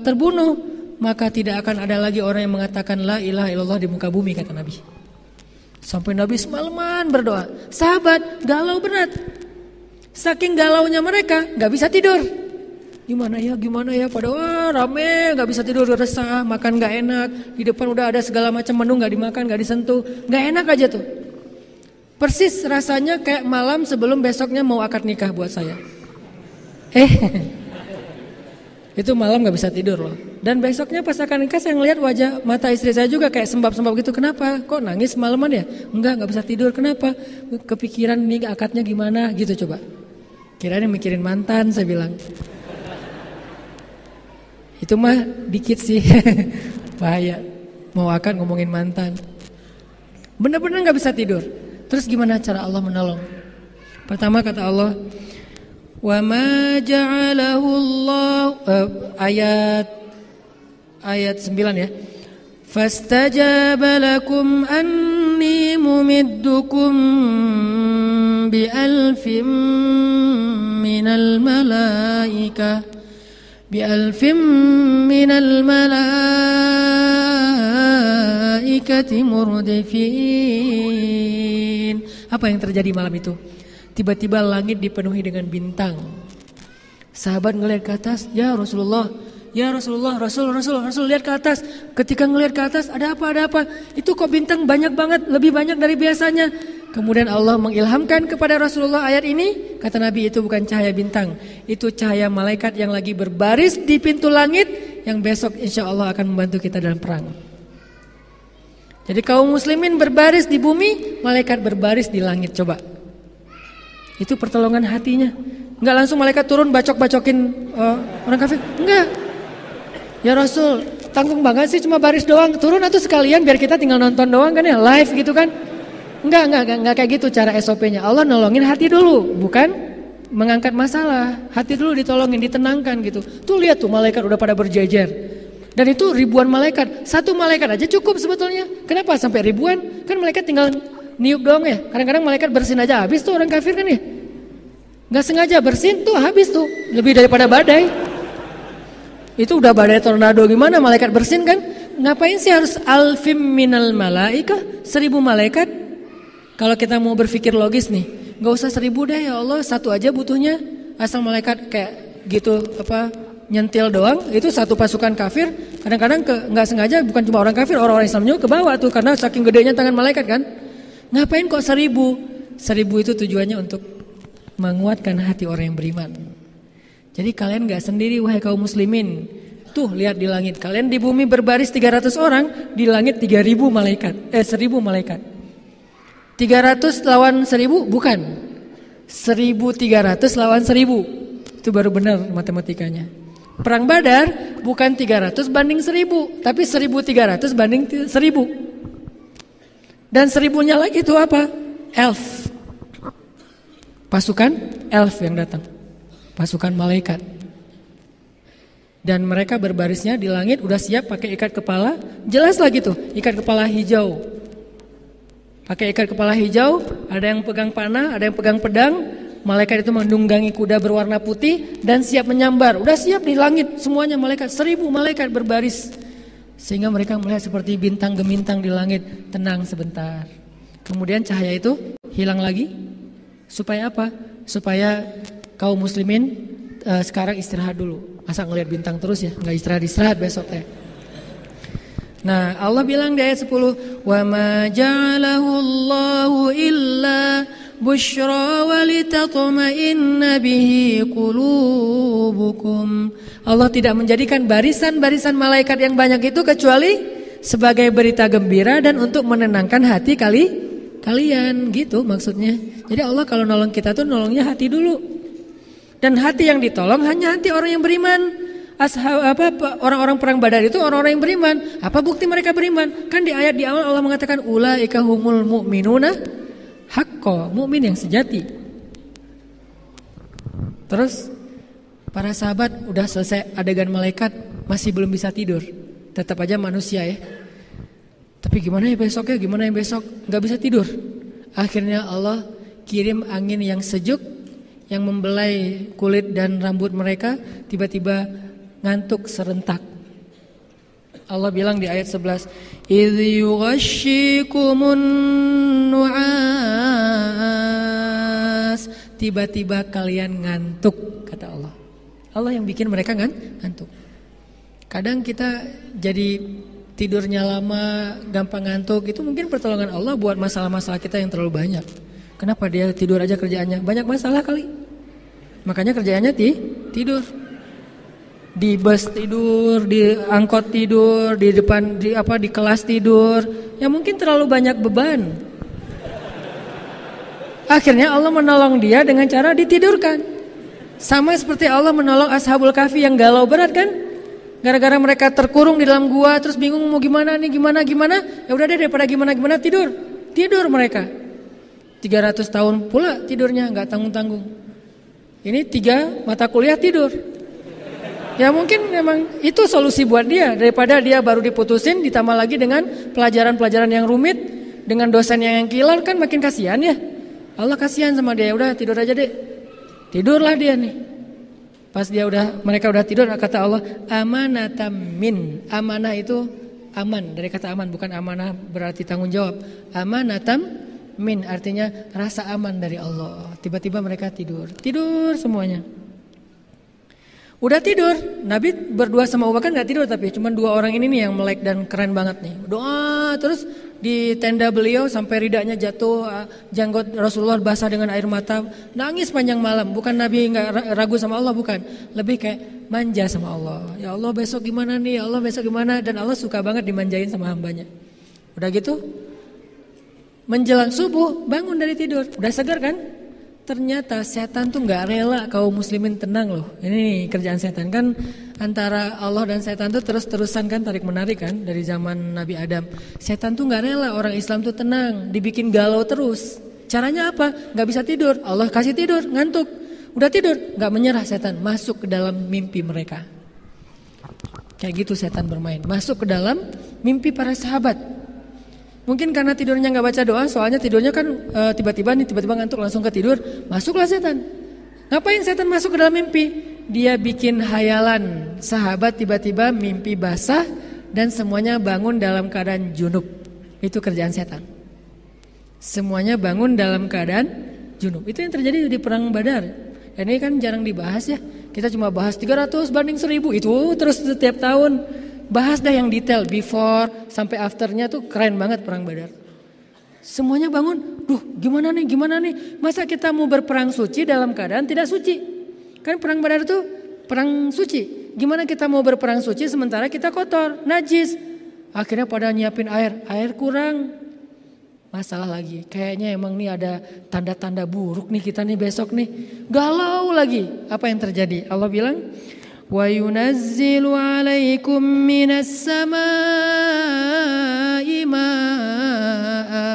terbunuh, maka tidak akan ada lagi orang yang mengatakan la ilaha illallah di muka bumi, kata Nabi. Sampai Nabi semalaman berdoa. Sahabat galau berat. Saking galaunya mereka gak bisa tidur. Gimana ya, pada rame gak bisa tidur, resah, makan gak enak. Di depan udah ada segala macam menu gak dimakan, gak disentuh. Gak enak aja tuh. Persis rasanya kayak malam sebelum besoknya mau akad nikah buat saya. Itu malam gak bisa tidur loh. Dan besoknya pas akad nikah saya ngeliat wajah mata istri saya juga kayak sembab-sembab gitu. Kenapa? Kok nangis malaman ya? Enggak bisa tidur. Kenapa? Kepikiran nih akadnya gimana gitu coba. Kirain mikirin mantan, saya bilang. Itu mah dikit sih. Bahaya. Mau akad ngomongin mantan. Bener-bener gak bisa tidur. Terus gimana cara Allah menolong? Pertama kata Allah, wa ma ja'alahu Allah, ayat 9 ya. Fastajaba lakum mumiddukum bi alfim minal malaikati murdifin. Apa yang terjadi malam itu? Tiba-tiba langit dipenuhi dengan bintang. Sahabat ngelihat ke atas, ya Rasulullah, Rasul lihat ke atas. Ketika ngelihat ke atas, ada apa? Itu kok bintang banyak banget, lebih banyak dari biasanya. Kemudian Allah mengilhamkan kepada Rasulullah ayat ini. Kata Nabi, itu bukan cahaya bintang, itu cahaya malaikat yang lagi berbaris di pintu langit, yang besok insya Allah akan membantu kita dalam perang. Jadi kaum muslimin berbaris di bumi, malaikat berbaris di langit. Coba, itu pertolongan hatinya. Enggak langsung malaikat turun bacok-bacokin orang kafir. Enggak. Ya Rasul, tanggung banget sih cuma baris doang. Turun atau sekalian biar kita tinggal nonton doang kan ya, live gitu kan. Enggak kayak gitu cara SOP-nya. Allah nolongin hati dulu, bukan mengangkat masalah. Hati dulu ditolongin, ditenangkan gitu. Tuh lihat tuh malaikat udah pada berjejer. Dan itu ribuan malaikat. Satu malaikat aja cukup sebetulnya. Kenapa sampai ribuan? Kan malaikat tinggal niup doang ya. Kadang-kadang malaikat bersin aja habis tuh orang kafir kan ya. Enggak sengaja bersin tuh habis tuh. Lebih daripada badai. Itu udah badai tornado gimana malaikat bersin kan? Ngapain sih harus alfim minal malaikah? 1000 malaikat? Kalau kita mau berpikir logis nih, gak usah 1000 deh ya Allah, satu aja butuhnya. Asal malaikat kayak gitu nyentil doang, itu satu pasukan kafir. Kadang-kadang gak sengaja bukan cuma orang kafir, orang-orang Islam juga ke bawah tuh, karena saking gedenya tangan malaikat kan. Ngapain kok 1000? 1000 itu tujuannya untuk menguatkan hati orang yang beriman. Jadi kalian gak sendiri wahai kaum muslimin. Tuh lihat di langit, kalian di bumi berbaris 300 orang, di langit 3000 malaikat, 1000 malaikat. 300 lawan 1000 bukan 1300 lawan 1000. Itu baru benar matematikanya. Perang Badar bukan 300 banding 1000, tapi 1300 banding 1000. Dan 1000-nya lagi itu apa? Elf. Pasukan elf yang datang. Pasukan malaikat. Dan mereka berbarisnya di langit udah siap pakai ikat kepala. Jelas lagi tuh, ikat kepala hijau. Pakai ikat kepala hijau, ada yang pegang panah, ada yang pegang pedang. Malaikat itu menunggangi kuda berwarna putih dan siap menyambar. Udah siap di langit semuanya malaikat, 1000 malaikat berbaris. Sehingga mereka melihat seperti bintang gemintang di langit. Tenang sebentar. Kemudian cahaya itu hilang lagi. Supaya apa? Supaya kaum muslimin sekarang istirahat dulu. Masa ngelihat bintang terus ya? Enggak istirahat besok ya. Nah, Allah bilang di ayat 10, "Wa ma ja'alahu Allahu illa busyra wa litatma'inna bihi qulubukum." Allah tidak menjadikan barisan-barisan malaikat yang banyak itu kecuali sebagai berita gembira dan untuk menenangkan hati kalian, gitu maksudnya. Jadi Allah kalau nolong kita tuh nolongnya hati dulu. Dan hati yang ditolong hanya hati orang yang beriman. Orang-orang perang Badar itu orang-orang yang beriman. Apa bukti mereka beriman? Kan di ayat di awal Allah mengatakan ulaika humul mu'minuna haqqo, mukmin yang sejati. Terus para sahabat udah selesai adegan malaikat masih belum bisa tidur. Tetap aja manusia ya. Tapi gimana ya besoknya? Gimana yang besok? Gak bisa tidur. Akhirnya Allah kirim angin yang sejuk yang membelai kulit dan rambut mereka, tiba-tiba ngantuk serentak. Allah bilang di ayat 11, "Idz yughashshikumun nu'as." Tiba-tiba kalian ngantuk, kata Allah. Allah yang bikin mereka ngantuk. Kadang kita jadi tidurnya lama, gampang ngantuk, itu mungkin pertolongan Allah buat masalah-masalah kita yang terlalu banyak. Kenapa dia tidur aja kerjaannya? Banyak masalah kali. Makanya kerjaannya tidur. Di bus tidur, di angkot tidur, di depan di kelas tidur. Ya mungkin terlalu banyak beban. Akhirnya Allah menolong dia dengan cara ditidurkan. Sama seperti Allah menolong Ashabul Kahfi yang galau berat kan? Gara-gara mereka terkurung di dalam gua terus bingung mau gimana nih, gimana. Ya udah deh daripada gimana tidur mereka. 300 tahun pula tidurnya enggak tanggung-tanggung. Ini 3 mata kuliah tidur. Ya mungkin memang itu solusi buat dia. Daripada dia baru diputusin ditambah lagi dengan pelajaran-pelajaran yang rumit. Dengan dosennya yang kilar kan makin kasihan ya. Allah kasihan sama dia, udah tidur aja deh. Tidurlah dia nih. Pas mereka udah tidur, kata Allah, amanatam min. Amanah itu aman, dari kata aman, bukan amanah berarti tanggung jawab. Amanatam min artinya rasa aman dari Allah. Tiba-tiba mereka tidur semuanya. Udah tidur, Nabi berdua sama Abu Bakar nggak tidur, tapi cuma dua orang ini nih yang melek dan keren banget nih. Doa terus di tenda beliau sampai ridanya jatuh, janggut Rasulullah basah dengan air mata, nangis panjang malam. Bukan Nabi nggak ragu sama Allah, bukan, lebih kayak manja sama Allah. Ya Allah besok gimana nih, ya Allah besok gimana, dan Allah suka banget dimanjain sama hambanya. Udah gitu, menjelang subuh bangun dari tidur, udah segar kan? Ternyata setan tuh nggak rela kaum muslimin tenang loh. Ini nih kerjaan setan kan, antara Allah dan setan tuh terus-terusan kan, tarik menarik kan dari zaman Nabi Adam. Setan tuh nggak rela orang Islam tuh tenang, dibikin galau terus. Caranya apa? Nggak bisa tidur. Allah kasih tidur, ngantuk. Udah tidur, nggak menyerah setan, masuk ke dalam mimpi mereka. Kayak gitu setan bermain, masuk ke dalam mimpi para sahabat. Mungkin karena tidurnya nggak baca doa, soalnya tidurnya kan tiba-tiba ngantuk langsung ke tidur, masuklah setan. Ngapain setan masuk ke dalam mimpi? Dia bikin hayalan sahabat tiba-tiba mimpi basah dan semuanya bangun dalam keadaan junub. Itu kerjaan setan. Semuanya bangun dalam keadaan junub. Itu yang terjadi di perang Badar. Dan ini kan jarang dibahas ya. Kita cuma bahas 300 banding 1000, itu terus setiap tahun. Bahas dah yang detail, before sampai afternya tuh keren banget perang Badar. Semuanya bangun, gimana nih, masa kita mau berperang suci dalam keadaan tidak suci? Kan perang Badar tuh perang suci. Gimana kita mau berperang suci sementara kita kotor, najis? Akhirnya pada nyiapin air kurang. Masalah lagi, kayaknya emang nih ada tanda-tanda buruk nih kita nih besok nih. Galau lagi, apa yang terjadi? Allah bilang, wa yunazzilu 'alaikum minas samaa'i maa'a.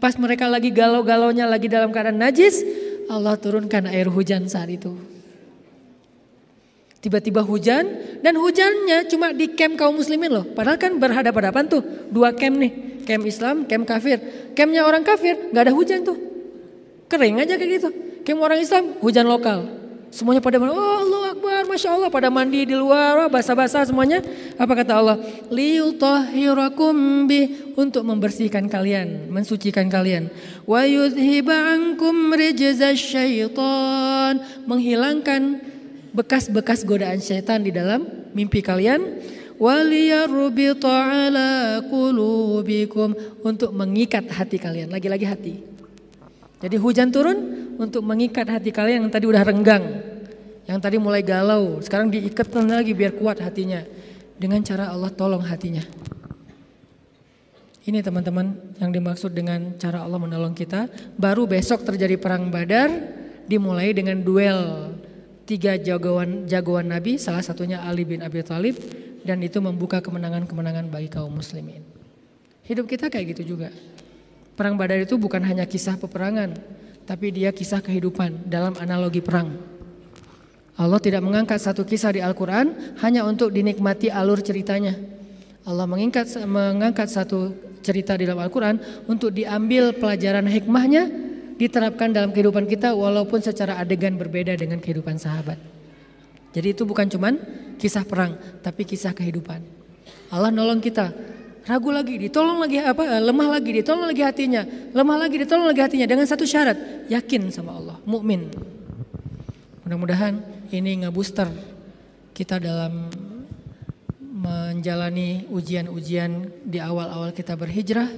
Pas mereka lagi galau-galaunya, lagi dalam keadaan najis, Allah turunkan air hujan saat itu. Tiba-tiba hujan, dan hujannya cuma di camp kaum muslimin loh. Padahal kan berhadapan-hadapan tuh, dua camp nih, camp Islam, camp kafir. Campnya orang kafir gak ada hujan tuh, kering aja kayak gitu. Camp orang Islam hujan lokal. Semuanya pada Allah Akbar, Masya Allah, pada mandi di luar, basah-basah semuanya. Apa kata Allah? Liyutahhirakum bih, untuk membersihkan kalian, mensucikan kalian. Wa yudhiba ankum rijzasy syaitan, menghilangkan bekas-bekas godaan syaitan di dalam mimpi kalian. Waliyarbita ala qulubikum, untuk mengikat hati kalian, lagi-lagi hati. Jadi hujan turun untuk mengikat hati kalian yang tadi udah renggang, yang tadi mulai galau, sekarang diikat lagi biar kuat hatinya. Dengan cara Allah tolong hatinya. Ini teman-teman yang dimaksud dengan cara Allah menolong kita. Baru besok terjadi perang Badar, dimulai dengan duel 3 jagoan Nabi, salah satunya Ali bin Abi Thalib, dan itu membuka kemenangan-kemenangan bagi kaum muslimin. Hidup kita kayak gitu juga. Perang Badar itu bukan hanya kisah peperangan, tapi dia kisah kehidupan dalam analogi perang. Allah tidak mengangkat satu kisah di Al-Quran hanya untuk dinikmati alur ceritanya. Allah mengangkat satu cerita di dalam Al-Quran untuk diambil pelajaran hikmahnya, diterapkan dalam kehidupan kita walaupun secara adegan berbeda dengan kehidupan sahabat. Jadi itu bukan cuman kisah perang, tapi kisah kehidupan. Allah nolong kita. Ragu lagi, ditolong lagi, lemah lagi, ditolong lagi hatinya, lemah lagi, ditolong lagi hatinya, dengan satu syarat, yakin sama Allah, mukmin. Mudah-mudahan ini ngebooster kita dalam menjalani ujian-ujian di awal-awal kita berhijrah,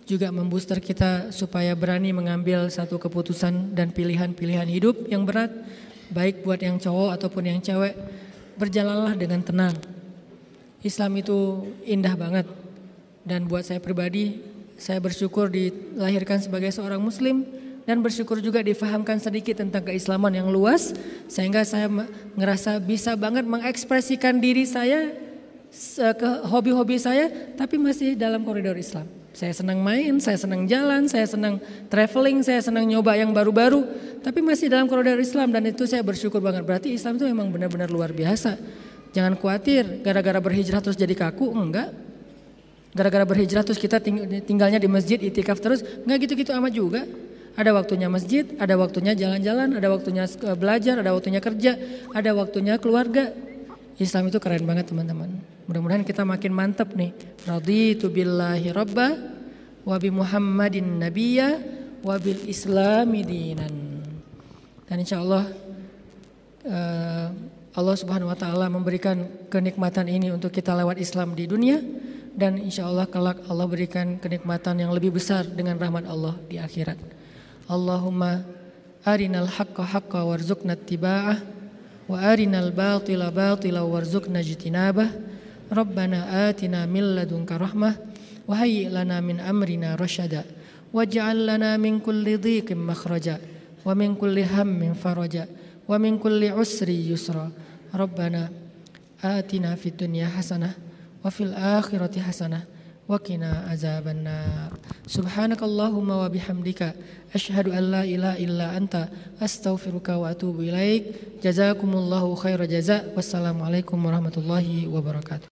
juga membooster kita supaya berani mengambil satu keputusan dan pilihan-pilihan hidup yang berat, baik buat yang cowok ataupun yang cewek. Berjalanlah dengan tenang. Islam itu indah banget, dan buat saya pribadi, saya bersyukur dilahirkan sebagai seorang muslim, dan bersyukur juga difahamkan sedikit tentang keislaman yang luas, sehingga saya ngerasa bisa banget mengekspresikan diri saya ke hobi-hobi saya, tapi masih dalam koridor Islam. Saya senang main, saya senang jalan, saya senang traveling, saya senang nyoba yang baru-baru, tapi masih dalam koridor Islam, dan itu saya bersyukur banget. Berarti Islam itu memang benar-benar luar biasa. Jangan khawatir gara-gara berhijrah terus jadi kaku, enggak. Gara-gara berhijrah terus kita tinggalnya di masjid, itikaf terus, nggak gitu-gitu amat juga. Ada waktunya masjid, ada waktunya jalan-jalan, ada waktunya belajar, ada waktunya kerja, ada waktunya keluarga. Islam itu keren banget teman-teman. Mudah-mudahan kita makin mantap nih. Raditu billahi rabba wa bi Muhammadin nabiyya wa bil islami dinan. Dan insya Allah Allah Subhanahu wa taala memberikan kenikmatan ini untuk kita lewat Islam di dunia, dan insya Allah kelak Allah berikan kenikmatan yang lebih besar dengan rahmat Allah di akhirat. Allahumma arinal haqqa haqqa warzuqna ittiba'ah wa arinal batila batila warzuqna ijtinabah. Rabbana atina min ladunka rahmah wa hayyi' lana min amrina rasyada waj'al lana min kulli dhiqin makhraja wa min kulli hammin faraja wa min kulli usri yusra. Rabbana atina fid dunya hasanah wa fil akhirati hasanah wa qina azabannar. Subhanakallahumma wa bihamdika asyhadu an la ilaha illa anta astaghfiruka wa atubu ilaik. Jazakumullahu khairal jazaa. Wassalamualaikum warahmatullahi wabarakatuh.